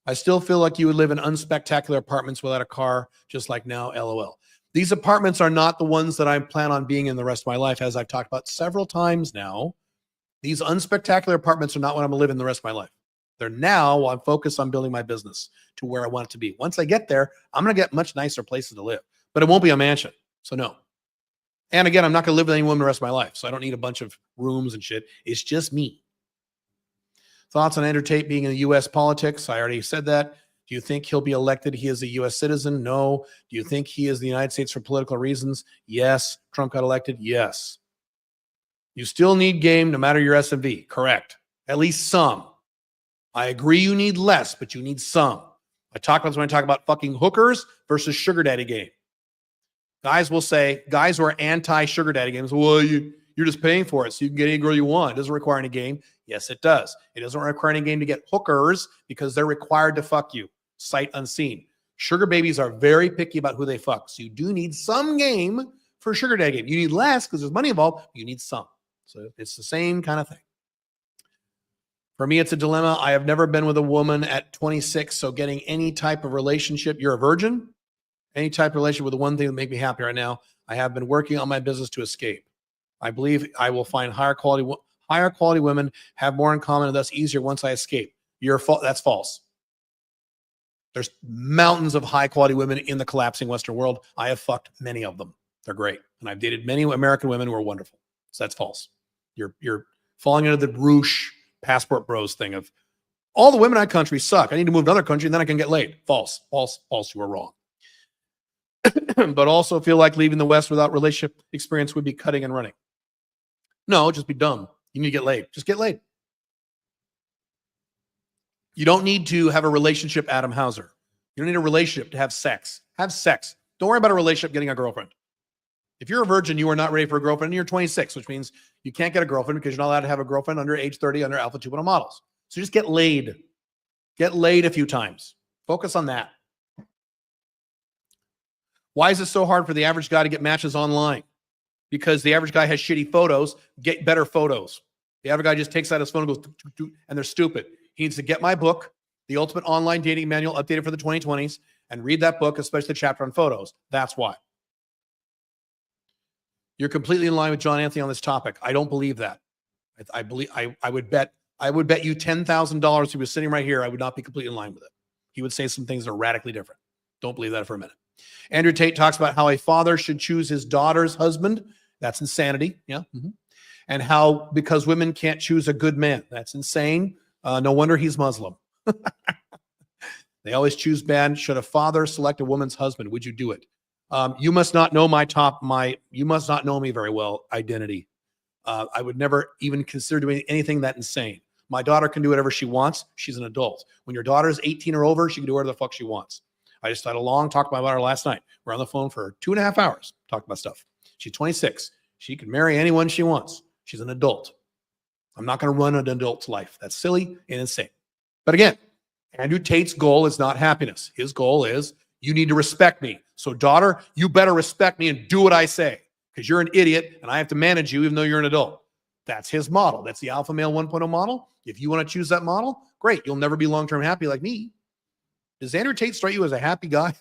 I still feel like you would live in unspectacular apartments without a car, just like now, LOL. These apartments are not the ones that I plan on being in the rest of my life, as I've talked about several times now. These unspectacular apartments are not what I'm going to live in the rest of my life. They're now while I'm focused on building my business to where I want it to be. Once I get there, I'm going to get much nicer places to live, but it won't be a mansion. So no. And again, I'm not going to live with any woman the rest of my life. So I don't need a bunch of rooms and shit. It's just me. Thoughts on Andrew Tate being in the U.S. politics? I already said that. Do you think he'll be elected? He is a U.S. citizen? No. Do you think he is the United States for political reasons? Yes. Trump got elected? Yes. You still need game no matter your SMV. Correct. At least some. I agree you need less, but you need some. I talk about this when I talk about fucking hookers versus sugar daddy game. Guys will say, guys who are anti-sugar daddy games, well, you're just paying for it so you can get any girl you want. It doesn't require any game. Yes, it does. It doesn't require any game to get hookers because they're required to fuck you, sight unseen. Sugar babies are very picky about who they fuck. So you do need some game for a sugar daddy game. You need less because there's money involved. You need some. So it's the same kind of thing. For me, it's a dilemma. I have never been with a woman at 26, so getting any type of relationship, you're a virgin? Any type of relationship with the one thing that make me happy right now. I have been working on my business to escape. I believe I will find higher quality women, have more in common, and thus easier once I escape. That's false. There's mountains of high quality women in the collapsing Western world. I have fucked many of them. They're great. And I've dated many American women who are wonderful. So that's false. You're falling into the Roosh passport bros thing of all the women in that country suck. I need to move to another country and then I can get laid. False, false, false. You are wrong. But also feel like leaving the West without relationship experience would be cutting and running. No, just be dumb. You need to get laid. Just get laid. You don't need to have a relationship, Adam Hauser. You don't need a relationship to have sex. Have sex. Don't worry about a relationship getting a girlfriend. If you're a virgin, you are not ready for a girlfriend, and you're 26, which means you can't get a girlfriend because you're not allowed to have a girlfriend under age 30 under Alpha 2.0 models. So just get laid. Get laid a few times. Focus on that. Why is it so hard for the average guy to get matches online? Because the average guy has shitty photos. Get better photos. The average guy just takes out his phone and goes, doo, doo, doo, and they're stupid. He needs to get my book, The Ultimate Online Dating Manual, updated for the 2020s, and read that book, especially the chapter on photos. That's why. You're completely in line with John Anthony on this topic. I don't believe that. I would bet you $10,000 if he was sitting right here, I would not be completely in line with it. He would say some things that are radically different. Don't believe that for a minute. Andrew Tate talks about how a father should choose his daughter's husband. That's insanity. Yeah. Mm-hmm. And how, because women can't choose a good man. That's insane. No wonder he's Muslim. They always choose bad. Should a father select a woman's husband? Would you do it? You must not know you must not know me very well. Identity. I would never even consider doing anything that insane. My daughter can do whatever she wants. She's an adult. When your daughter is 18 or over, she can do whatever the fuck she wants. I just had a long talk about her last night. We're on the phone for 2.5 hours talking about stuff. She's 26. She can marry anyone she wants. She's an adult. I'm not going to run an adult's life. That's silly and insane. But again, Andrew Tate's goal is not happiness. His goal is you need to respect me. So daughter, you better respect me and do what I say because you're an idiot and I have to manage you even though you're an adult. That's his model. That's the alpha male 1.0 model. If you want to choose that model, great. You'll never be long-term happy like me. Does Andrew Tate strike you as a happy guy?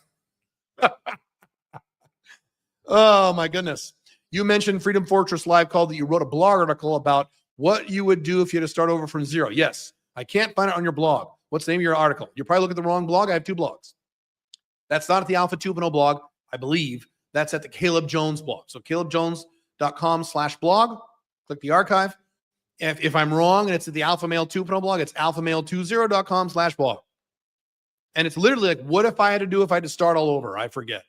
Oh, my goodness. You mentioned Freedom Fortress Live Call that you wrote a blog article about what you would do if you had to start over from zero. Yes, I can't find it on your blog. What's the name of your article? You're probably looking at the wrong blog. I have 2 blogs. That's not at the Alpha 2.0 blog, I believe. That's at the Caleb Jones blog. So calebjones.com/blog. Click the archive. If I'm wrong and it's at the Alpha Male 2.0 blog, it's alphamale20.com/blog. And it's literally like, what if I had to start all over? I forget.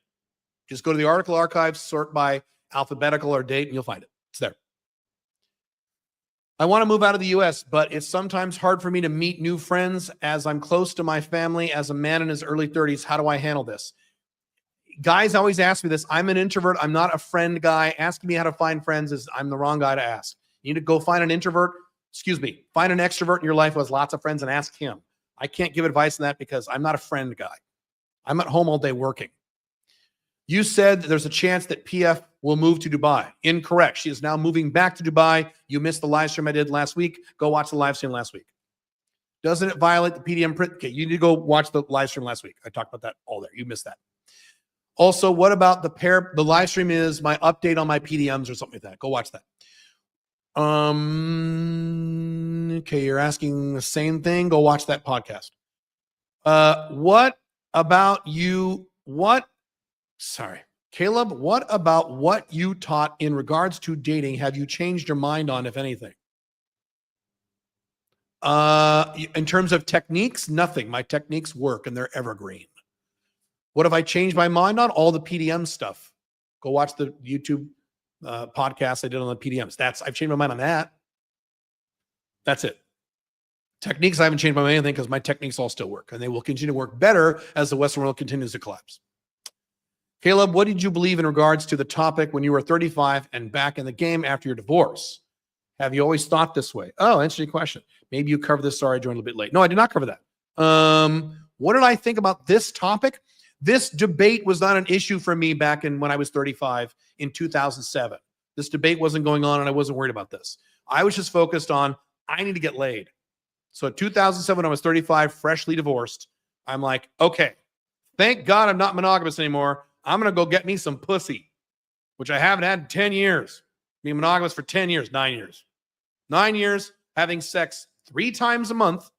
Just go to the article archive, sort by alphabetical or date, and you'll find it. It's there. I want to move out of the U.S., but it's sometimes hard for me to meet new friends as I'm close to my family as a man in his early 30s. How do I handle this? Guys always ask me this. I'm an introvert. I'm not a friend guy. Asking me how to find friends is I'm the wrong guy to ask. You need to go find an extrovert in your life who has lots of friends and ask him. I can't give advice on that because I'm not a friend guy. I'm at home all day working. You said there's a chance that PF will move to Dubai. Incorrect. She is now moving back to Dubai. You missed the live stream I did last week. Go watch the live stream last week. Doesn't it violate the PDM print? Okay, you need to go watch the live stream last week. I talked about that all there. You missed that. Also, what about the live stream is my update on my PDMs or something like that. Go watch that. Okay, you're asking the same thing. Go watch that podcast. What about you? Caleb, what about what you taught in regards to dating have you changed your mind on, if anything? In terms of techniques, nothing. My techniques work and they're evergreen. What have I changed my mind on? All the PDM stuff. Go watch the YouTube podcast I did on the PDMs. I've changed my mind on that. That's it. Techniques, I haven't changed my mind on anything because my techniques all still work and they will continue to work better as the Western world continues to collapse. Caleb, what did you believe in regards to the topic when you were 35 and back in the game after your divorce? Have you always thought this way? Oh, interesting question. Maybe you covered this. Sorry, I joined a little bit late. No, I did not cover that. What did I think about this topic? This debate was not an issue for me back when I was 35 in 2007. This debate wasn't going on and I wasn't worried about this. I was just focused on, I need to get laid. So in 2007, when I was 35, freshly divorced, I'm like, okay, thank God I'm not monogamous anymore. I'm going to go get me some pussy, which I haven't had in 10 years. Being monogamous for 10 years, 9 years. 9 years, having sex 3 times a month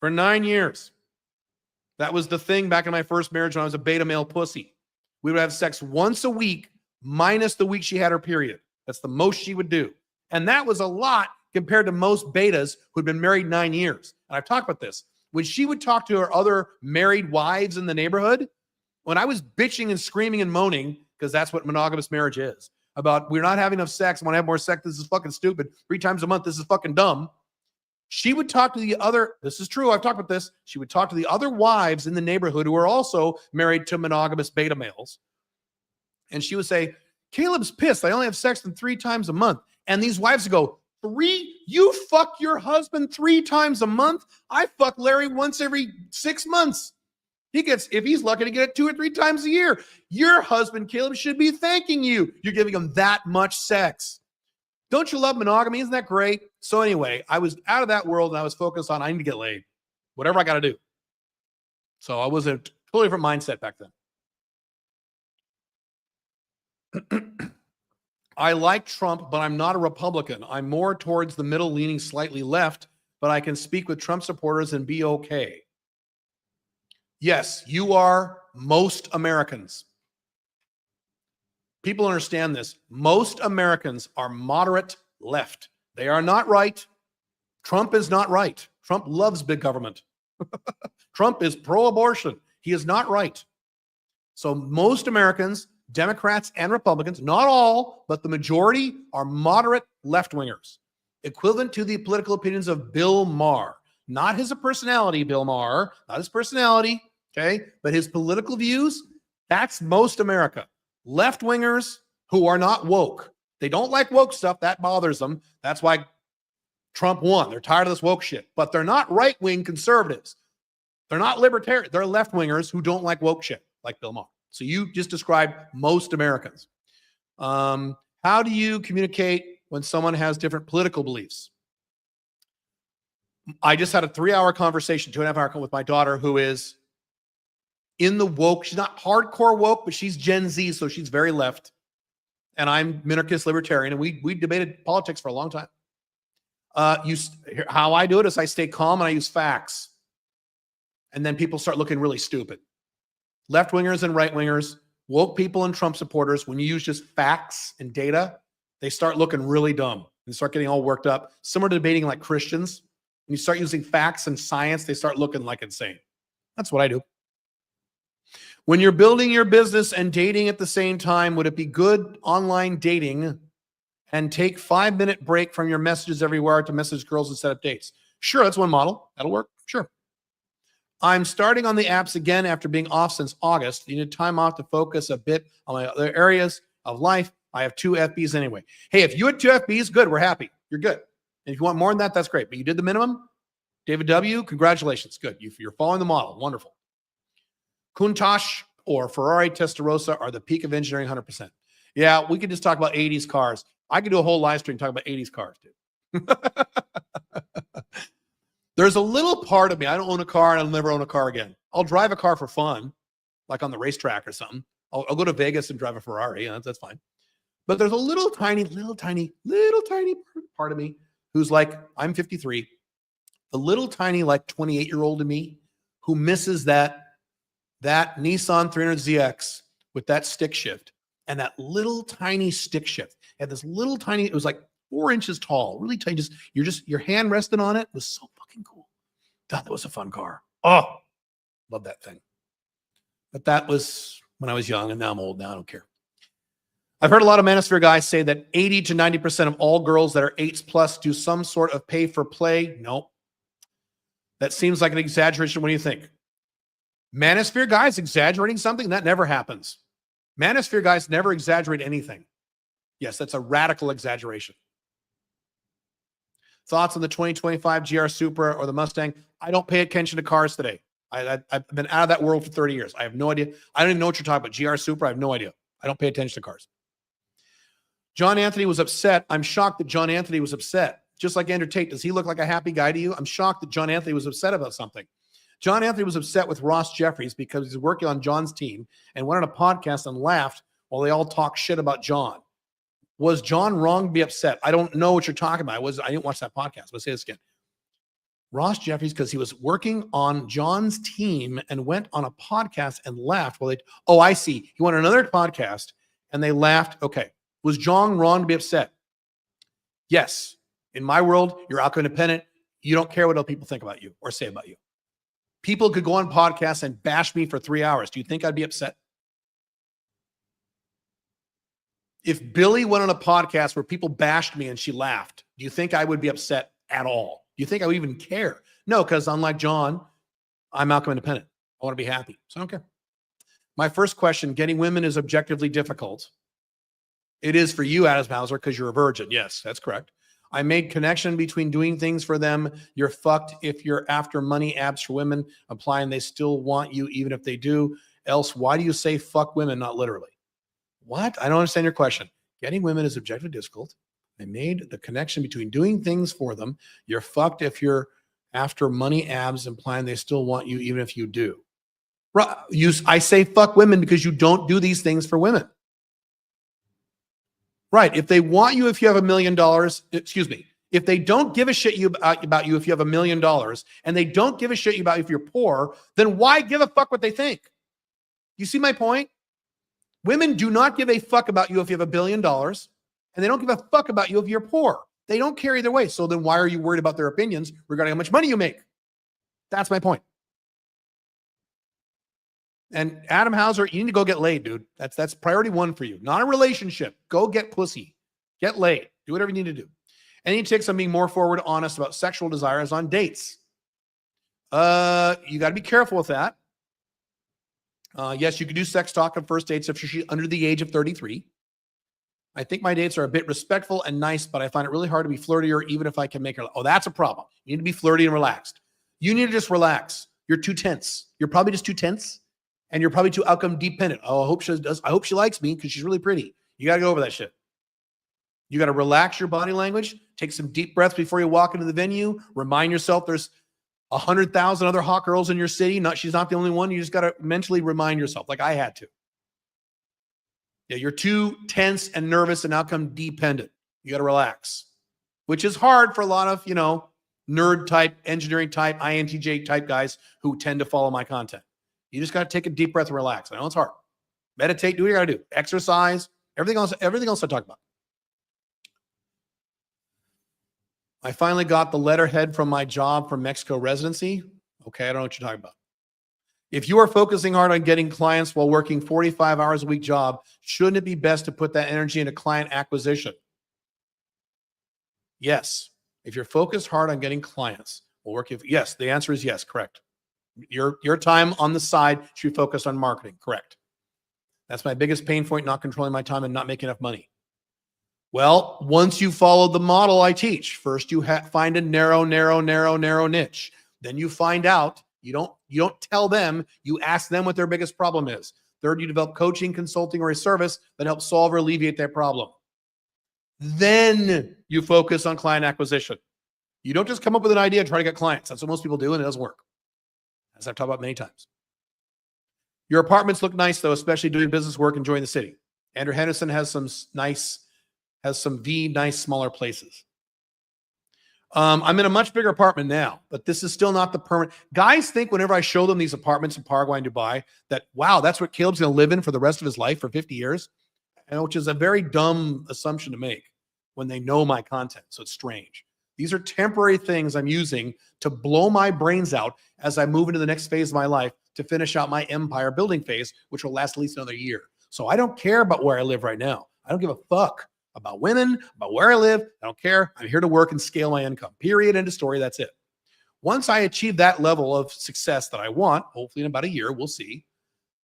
for 9 years. That was the thing back in my first marriage when I was a beta male pussy. We would have sex once a week, minus the week she had her period. That's the most she would do. And that was a lot compared to most betas who'd been married 9 years. And I've talked about this. When she would talk to her other married wives in the neighborhood, when I was bitching and screaming and moaning, because that's what monogamous marriage is, about we're not having enough sex, I want to have more sex, this is fucking stupid, 3 times a month, this is fucking dumb. She would talk to the other, this is true, I've talked about this, she would talk to the other wives in the neighborhood who were also married to monogamous beta males. And she would say, Caleb's pissed, I only have sex 3 times a month. And these wives would go, 3? You fuck your husband 3 times a month? I fuck Larry once every 6 months. He gets, if he's lucky to get it 2 or 3 times a year. Your husband, Caleb, should be thanking you. You're giving him that much sex. Don't you love monogamy? Isn't that great? So anyway, I was out of that world and I was focused on, I need to get laid. Whatever I got to do. So I was a totally different mindset back then. I like Trump, but I'm not a Republican. I'm more towards the middle, leaning slightly left, but I can speak with Trump supporters and be okay. Yes, you are most Americans. People understand this. Most Americans are moderate left. They are not right. Trump is not right. Trump loves big government. Trump is pro-abortion. He is not right. So most Americans Democrats and Republicans, not all, but the majority are moderate left-wingers, equivalent to the political opinions of Bill Maher. Not his personality, Bill Maher, not his personality, okay, but his political views. That's most America. Left-wingers who are not woke. They don't like woke stuff. That bothers them. That's why Trump won. They're tired of this woke shit. But they're not right-wing conservatives. They're not libertarian. They're left-wingers who don't like woke shit, like Bill Maher. So you just described most Americans. How do you communicate when someone has different political beliefs? I just had a 3-hour conversation, 2.5 hour with my daughter, who is in the woke. She's not hardcore woke, but she's Gen Z, so she's very left. And I'm minarchist libertarian, and we debated politics for a long time. How I do it is I stay calm and I use facts. And then people start looking really stupid. Left-wingers and right-wingers, woke people and Trump supporters, when you use just facts and data, they start looking really dumb and start getting all worked up. Similar to debating like Christians. When you start using facts and science, they start looking like insane. That's what I do. When you're building your business and dating at the same time, would it be good online dating and take 5-minute break from your messages everywhere to message girls and set up dates? Sure, that's one model. That'll work. Sure. I'm starting on the apps again after being off since August. You need time off to focus a bit on my other areas of life. I have 2 FBs anyway. Hey, if you had 2 FBs, good. We're happy. You're good. And if you want more than that, that's great. But you did the minimum. David W., congratulations. Good. You're following the model. Wonderful. Countach or Ferrari Testarossa are the peak of engineering, 100%. Yeah, we could just talk about 80s cars. I could do a whole live stream talking about 80s cars, dude. There's a little part of me, I don't own a car and I'll never own a car again. I'll drive a car for fun, like on the racetrack or something. I'll go to Vegas and drive a Ferrari. That's fine. But there's a little tiny part of me who's like, I'm 53. The little tiny, like 28-year-old in me who misses that Nissan 300ZX with that stick shift and that little tiny stick shift. It had this little tiny, it was like 4 inches tall, really tiny. Your hand rested on it. It was so fucking cool. God, that was a fun car. Oh, love that thing. But that was when I was young, and now I'm old. Now I don't care. I've heard a lot of manosphere guys say that 80 to 90% of all girls that are 8s plus do some sort of pay for play. Nope. That seems like an exaggeration. What do you think? Manosphere guys exaggerating something? That never happens. Manosphere guys never exaggerate anything. Yes, that's a radical exaggeration. Thoughts on the 2025 GR Supra or the Mustang? I don't pay attention to cars today. I've been out of that world for 30 years. I have no idea. I don't even know what you're talking about. GR Supra, I have no idea. I don't pay attention to cars. John Anthony was upset. I'm shocked that John Anthony was upset. Just like Andrew Tate, does he look like a happy guy to you? I'm shocked that John Anthony was upset about something. John Anthony was upset with Ross Jeffries because he's working on John's team and went on a podcast and laughed while they all talk shit about John. Was John wrong to be upset? I don't know what you're talking about. I didn't watch that podcast. Let's say this again. Ross Jeffries, because he was working on John's team and went on a podcast and laughed while I see. He went on another podcast and they laughed. Okay. Was John wrong to be upset? Yes. In my world, you're outcome independent. You don't care what other people think about you or say about you. People could go on podcasts and bash me for 3 hours. Do you think I'd be upset? If Billy went on a podcast where people bashed me and she laughed, do you think I would be upset at all? Do you think I would even care? No, because unlike John, I'm outcome independent. I want to be happy. So I don't care. My first question, getting women is objectively difficult. It is for you, Adam Hauser, because you're a virgin. Yes, that's correct. I made connection between doing things for them. You're fucked if you're after money abs for women, implying they still want you even if they do. Else, why do you say fuck women, not literally? What? I don't understand your question. Getting women is objectively difficult. I made the connection between doing things for them. You're fucked if you're after money abs, implying they still want you even if you do. I say fuck women because you don't do these things for women. Right. If they want you, if you have $1 million, excuse me, if they don't give a shit about you if you have $1 million and they don't give a shit about you if you're poor, then why give a fuck what they think? You see my point? Women do not give a fuck about you if you have $1 billion, and they don't give a fuck about you if you're poor. They don't care either way. So then why are you worried about their opinions regarding how much money you make? That's my point. And Adam Hauser, you need to go get laid, dude. That's priority one for you. Not a relationship. Go get pussy. Get laid. Do whatever you need to do. Any tips on being more forward, honest about sexual desires on dates? You got to be careful with that. Yes, you can do sex talk on first dates if she's under the age of 33. I think my dates are a bit respectful and nice, but I find it really hard to be flirtier even if I can make her. Oh, that's a problem. You need to be flirty and relaxed. You need to just relax. You're too tense. You're probably just too tense, and you're probably too outcome dependent. Oh, I hope she does. I hope she likes me because she's really pretty. You got to go over that shit. You got to relax your body language. Take some deep breaths before you walk into the venue. Remind yourself there's 100,000 other hot girls in your city. She's not the only one. You just got to mentally remind yourself, like I had to. Yeah, you're too tense and nervous and outcome dependent. You got to relax, which is hard for a lot of, nerd type, engineering type, INTJ type guys who tend to follow my content. You just got to take a deep breath and relax. I know it's hard. Meditate, do what you got to do. Exercise, everything else I talk about. I finally got the letterhead from my job from Mexico residency. Okay, I don't know what you're talking about. If you are focusing hard on getting clients while working 45 hours a week job, shouldn't it be best to put that energy into client acquisition? Yes. If you're focused hard on getting clients while working, yes, the answer is yes, correct. Your time on the side should be focused on marketing, correct. That's my biggest pain point, not controlling my time and not making enough money. Well, once you follow the model I teach, first you find a narrow niche. Then you find out. You don't tell them. You ask them what their biggest problem is. Third, you develop coaching, consulting, or a service that helps solve or alleviate that problem. Then you focus on client acquisition. You don't just come up with an idea and try to get clients. That's what most people do, and it doesn't work, as I've talked about many times. Your apartments look nice, though, especially doing business work, enjoying the city. Andrew Henderson has some nice smaller places. I'm in a much bigger apartment now, but this is still not the permanent. Guys think whenever I show them these apartments in Paraguay and Dubai that, wow, that's what Caleb's going to live in for the rest of his life for 50 years, which is a very dumb assumption to make when they know my content. So it's strange. These are temporary things I'm using to blow my brains out as I move into the next phase of my life to finish out my empire building phase, which will last at least another year. So I don't care about where I live right now. I don't give a fuck about women, about where I live. I don't care. I'm here to work and scale my income. Period. End of story. That's it. Once I achieve that level of success that I want, hopefully in about a year, we'll see,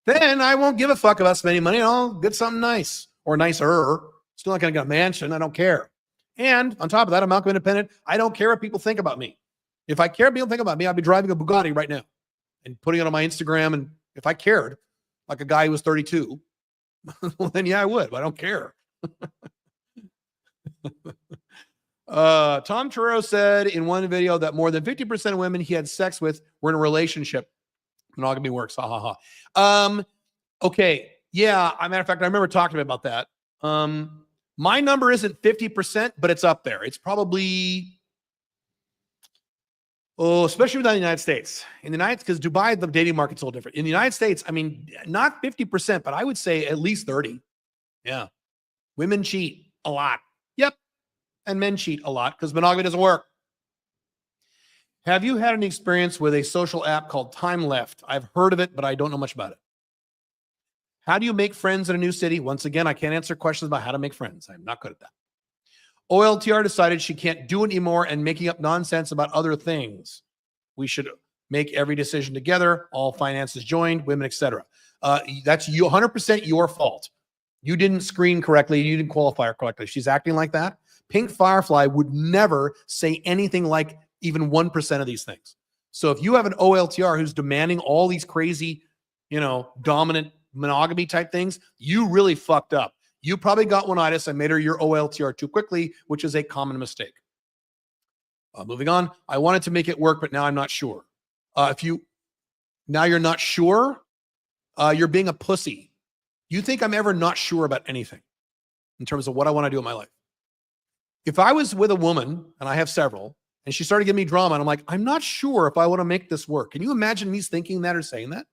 then I won't give a fuck about spending money. I'll get something nice or nicer. Still not going to get a mansion. I don't care. And on top of that, I'm outcome independent. I don't care what people think about me. If I care what people think about me, I'd be driving a Bugatti right now and putting it on my Instagram. And if I cared, like a guy who was 32, well, then yeah, I would, but I don't care. Tom Torero said in one video that more than 50% of women he had sex with were in a relationship. Monogamy works. Ha ha ha. Okay. Yeah. As a matter of fact, I remember talking about that. My number isn't 50%, but it's up there. It's probably, especially within the United States. In the United States, because Dubai, the dating market's a little different. In the United States, I mean, not 50%, but I would say at least 30. Yeah. Women cheat a lot. Yep. And men cheat a lot because monogamy doesn't work. Have you had an experience with a social app called Time Left? I've heard of it, but I don't know much about it. How do you make friends in a new city? Once again, I can't answer questions about how to make friends. I'm not good at that. OLTR decided she can't do it anymore and making up nonsense about other things. We should make every decision together, all finances joined, women, etc. That's 100% your fault. You didn't screen correctly. You didn't qualify her correctly. She's acting like that. Pink Firefly would never say anything like even 1% of these things. So if you have an OLTR who's demanding all these crazy, dominant monogamy type things, you really fucked up. You probably got one-itis and made her your OLTR too quickly, which is a common mistake. Moving on. I wanted to make it work, but now I'm not sure. Now you're not sure, you're being a pussy. You think I'm ever not sure about anything in terms of what I want to do in my life. If I was with a woman, and I have several, and she started giving me drama, and I'm like, I'm not sure if I want to make this work. Can you imagine me thinking that or saying that?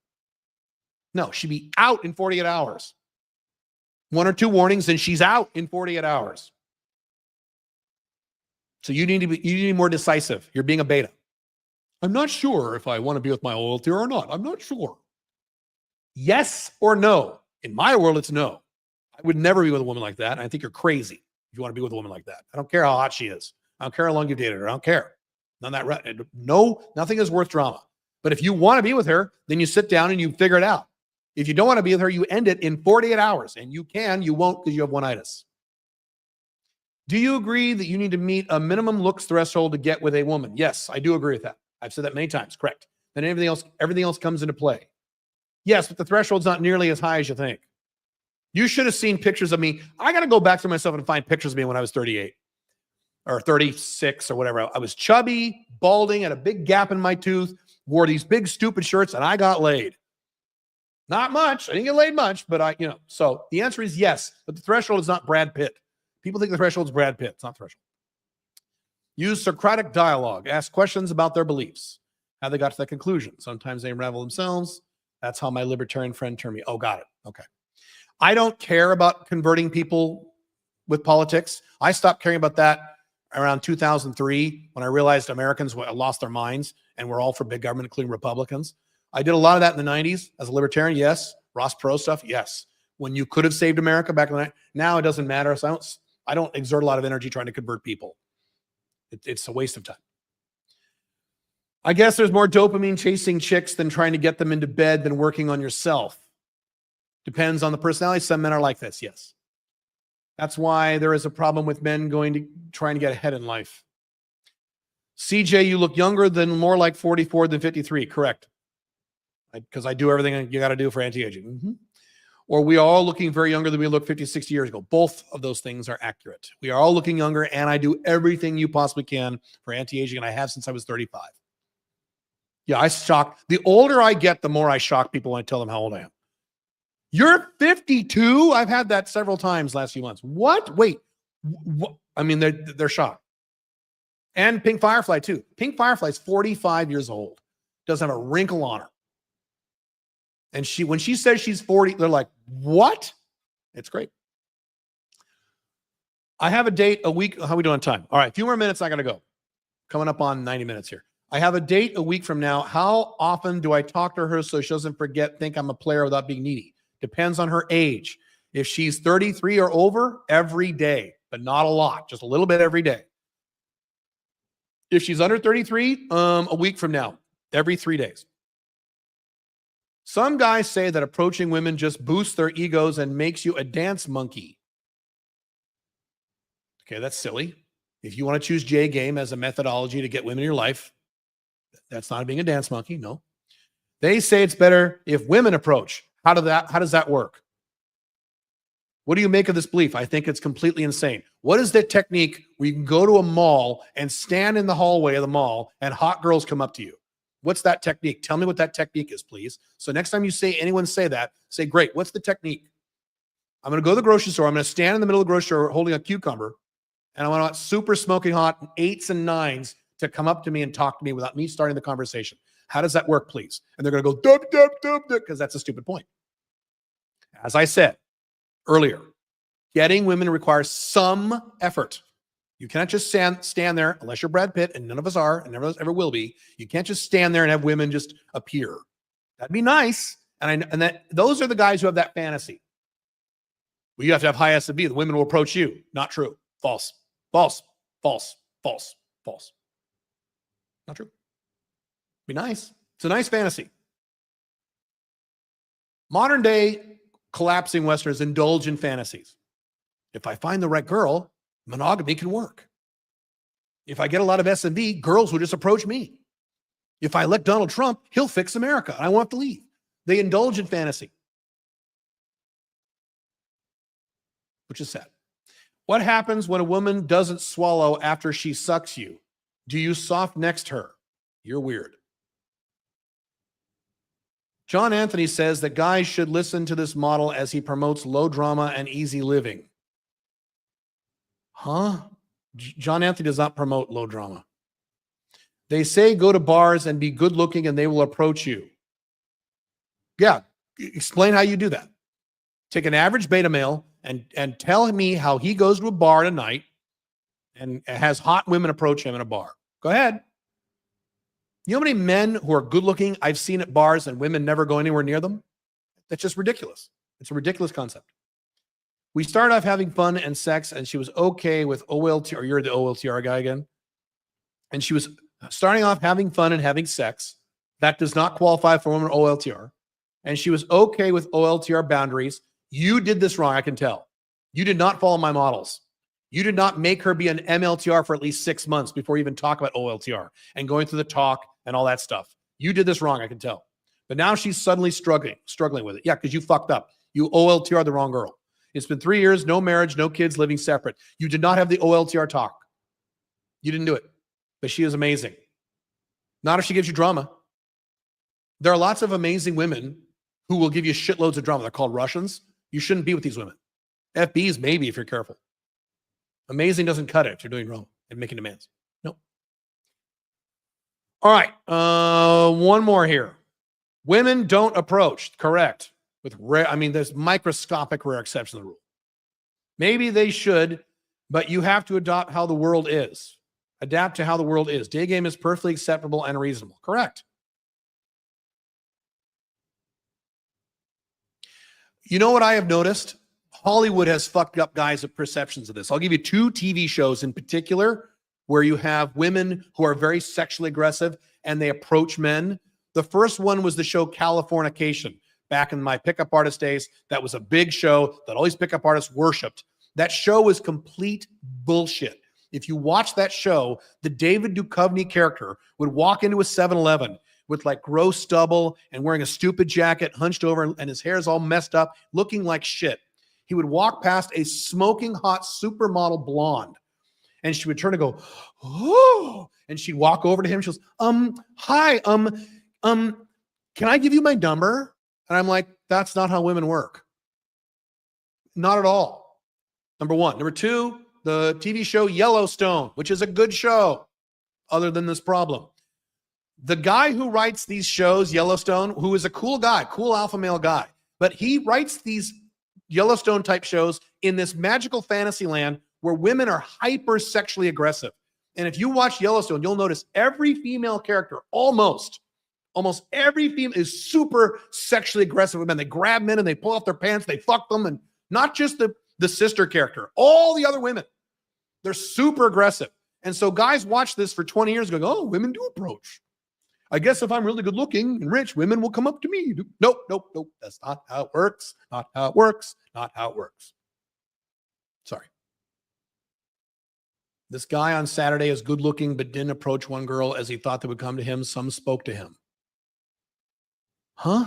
No, she'd be out in 48 hours. 1 or 2 warnings, and she's out in 48 hours. So you need to be more decisive. You're being a beta. I'm not sure if I want to be with my OLT or not. I'm not sure. Yes or no? In my world, it's no. I would never be with a woman like that. I think you're crazy if you want to be with a woman like that. I don't care how hot she is. I don't care how long you've dated her. I don't care. None of that. No, nothing is worth drama. But if you want to be with her, then you sit down and you figure it out. If you don't want to be with her, you end it in 48 hours. And you won't because you have one-itis. Do you agree that you need to meet a minimum looks threshold to get with a woman? Yes, I do agree with that. I've said that many times. Correct. Then everything else comes into play. Yes, but the threshold's not nearly as high as you think. You should have seen pictures of me. I got to go back through myself and find pictures of me when I was 38 or 36 or whatever. I was chubby, balding, had a big gap in my tooth, wore these big stupid shirts, and I got laid. Not much. I didn't get laid much, but so the answer is yes, but the threshold is not Brad Pitt. People think the threshold is Brad Pitt. It's not threshold. Use Socratic dialogue. Ask questions about their beliefs, how they got to that conclusion. Sometimes they unravel themselves. That's how my libertarian friend termed me. Oh, got it. Okay. I don't care about converting people with politics. I stopped caring about that around 2003 when I realized Americans lost their minds and we're all for big government, including Republicans. I did a lot of that in the 90s as a libertarian. Yes. Ross Perot stuff. Yes. When you could have saved America back in the 90s. Now it doesn't matter. So I don't exert a lot of energy trying to convert people. It's a waste of time. I guess there's more dopamine chasing chicks than trying to get them into bed than working on yourself. Depends on the personality. Some men are like this, yes. That's why there is a problem with men trying to get ahead in life. CJ, you look younger than more like 44 than 53. Correct. Because I do everything you got to do for anti-aging. Mm-hmm. Or we are all looking very younger than we looked 50, 60 years ago. Both of those things are accurate. We are all looking younger, and I do everything you possibly can for anti-aging, and I have since I was 35. Yeah, I shock. The older I get, the more I shock people when I tell them how old I am. You're 52? I've had that several times last few months. What? Wait. What? I mean, they're shocked. And Pink Firefly, too. Pink Firefly's 45 years old. Doesn't have a wrinkle on her. And when she says she's 40, they're like, what? It's great. I have a date a week. How are we doing on time? All right, a few more minutes. I got to go. Coming up on 90 minutes here. I have a date a week from now. How often do I talk to her so she doesn't think I'm a player without being needy? Depends on her age. If she's 33 or over, every day, but not a lot, just a little bit every day. If she's under 33, a week from now, every 3 days. Some guys say that approaching women just boosts their egos and makes you a dance monkey. Okay, that's silly. If you want to choose J game as a methodology to get women in your life, that's not being a dance monkey, no. They say it's better if women approach. How does that work? What do you make of this belief? I think it's completely insane. What is the technique where you can go to a mall and stand in the hallway of the mall and hot girls come up to you? What's that technique? Tell me what that technique is, please. So next time you say anyone say that, say, great, what's the technique? I'm going to go to the grocery store. I'm going to stand in the middle of the grocery store holding a cucumber, and I want super smoking hot 8s and 9s to come up to me and talk to me without me starting the conversation. How does that work, please? And they're going to go, dub, dub, dub, dub, because that's a stupid point. As I said earlier, getting women requires some effort. You cannot just stand there, unless you're Brad Pitt, and none of us are, and never ever will be. You can't just stand there and have women just appear. That'd be nice. Those are the guys who have that fantasy. Well, you have to have high S&B. The women will approach you. Not true. False. False. False. False. False. Not true. Be nice. It's a nice fantasy. Modern day collapsing Westerners indulge in fantasies. If I find the right girl, monogamy can work. If I get a lot of S&B, girls will just approach me. If I elect Donald Trump, he'll fix America. I won't have to leave. They indulge in fantasy, which is sad. What happens when a woman doesn't swallow after she sucks you? Do you soft next her? You're weird. John Anthony says that guys should listen to this model as he promotes low drama and easy living. Huh? John Anthony does not promote low drama. They say go to bars and be good looking and they will approach you. Yeah, explain how you do that. Take an average beta male and tell me how he goes to a bar at a night and has hot women approach him in a bar. Go ahead. You know how many men who are good looking I've seen at bars and women never go anywhere near them? That's just ridiculous. It's a ridiculous concept. We started off having fun and sex, and she was okay with OLTR. Or you're the OLTR guy again. And she was starting off having fun and having sex. That does not qualify for woman OLTR. And she was okay with OLTR boundaries. You did this wrong, I can tell. You did not follow my models. You did not make her be an MLTR for at least 6 months before you even talk about OLTR and going through the talk and all that stuff. You did this wrong, I can tell. But now she's suddenly struggling with it. Yeah, because you fucked up. You OLTR the wrong girl. It's been 3 years, no marriage, no kids, living separate. You did not have the OLTR talk. You didn't do it. But she is amazing. Not if she gives you drama. There are lots of amazing women who will give you shitloads of drama. They're called Russians. You shouldn't be with these women. FBs, maybe, if you're careful. Amazing doesn't cut it if you're doing wrong and making demands. No. All right. One more here. Women don't approach. Correct. With rare, there's microscopic rare exceptions to the rule. Maybe they should, but you have to adopt how the world is. Adapt to how the world is. Day game is perfectly acceptable and reasonable. Correct. You know what I have noticed? Hollywood has fucked up guys' perceptions of this. I'll give you 2 TV shows in particular where you have women who are very sexually aggressive and they approach men. The first one was the show Californication. Back in my pickup artist days, that was a big show that all these pickup artists worshipped. That show was complete bullshit. If you watch that show, the David Duchovny character would walk into a 7-Eleven with like gross stubble and wearing a stupid jacket, hunched over, and his hair is all messed up, looking like shit. He would walk past a smoking hot supermodel blonde, and she would turn and go, oh, and she'd walk over to him. She goes, hi, can I give you my number? And I'm like, that's not how women work. Not at all. Number one. Number two, the TV show Yellowstone, which is a good show, other than this problem. The guy who writes these shows, Yellowstone, who is a cool guy, cool alpha male guy, but he writes these Yellowstone type shows in this magical fantasy land where women are hyper sexually aggressive. And if you watch Yellowstone, you'll notice every female character, almost every female is super sexually aggressive with men. They grab men and they pull off their pants, they fuck them, and not just the sister character, all the other women. They're super aggressive. And so guys watch this for 20 years going, oh, women do approach. I guess if I'm really good looking and rich, women will come up to me. Nope. That's not how it works. Not how it works. Not how it works. Sorry. This guy on Saturday is good looking, but didn't approach one girl as he thought they would come to him. Some spoke to him. Huh?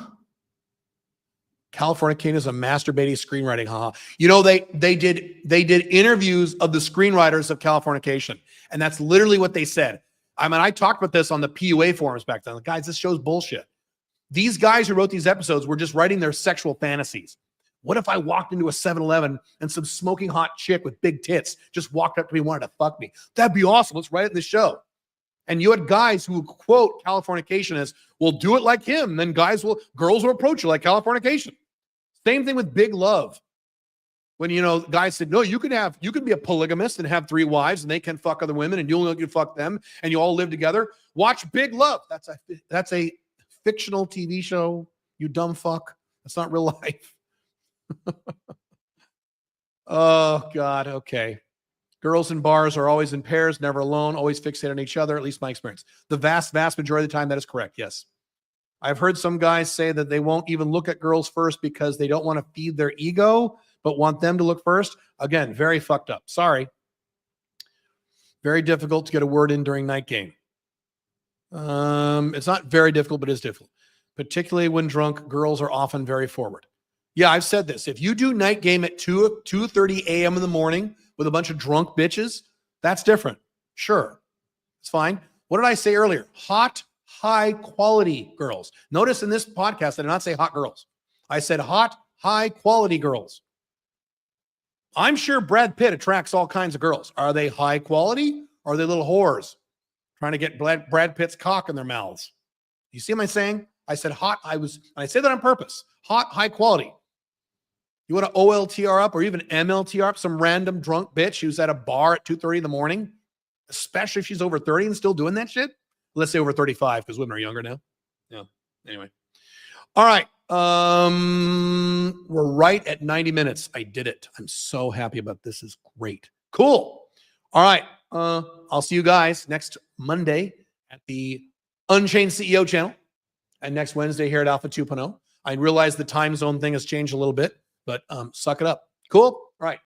Californication is a masturbating screenwriting. Haha. You know, they did interviews of the screenwriters of Californication, and that's literally what they said. I talked about this on the PUA forums back then. Like, guys, this show's bullshit. These guys who wrote these episodes were just writing their sexual fantasies. What if I walked into a 7-Eleven and some smoking hot chick with big tits just walked up to me and wanted to fuck me? That'd be awesome. Let's write it in the show. And you had guys who quote Californication as, well, do it like him. Then girls will approach you like Californication. Same thing with Big Love. When, guys said, no, you could be a polygamist and have 3 wives and they can fuck other women and you'll fuck them and you all live together. Watch Big Love. That's a fictional TV show, you dumb fuck. That's not real life. Oh, God. Okay. Girls in bars are always in pairs, never alone, always fixated on each other, at least my experience. The vast majority of the time, that is correct. Yes. I've heard some guys say that they won't even look at girls first because they don't want to feed their ego, but want them to look first. Again, very fucked up. Sorry. Very difficult to get a word in during night game. It's not very difficult, but it is difficult. Particularly when drunk, girls are often very forward. Yeah, I've said this. If you do night game at 2:30 a.m. in the morning with a bunch of drunk bitches, that's different. Sure. It's fine. What did I say earlier? Hot, high quality girls. Notice in this podcast, I did not say hot girls. I said hot, high quality girls. I'm sure Brad Pitt attracts all kinds of girls. Are they high quality or are they little whores trying to get Brad Pitt's cock in their mouths? You see what I'm saying? I said hot. I say that on purpose. Hot, high quality. You want to OLTR up or even MLTR up some random drunk bitch who's at a bar at 2:30 in the morning, especially if she's over 30 and still doing that shit? Let's say over 35 because women are younger now. Yeah. Anyway. All right. We're right at 90 minutes. I did it. I'm so happy about this. This is great. Cool. All right. I'll see you guys next Monday at the Unchained CEO channel and next Wednesday here at Alpha 2.0. I realize the time zone thing has changed a little bit, but suck it up. Cool.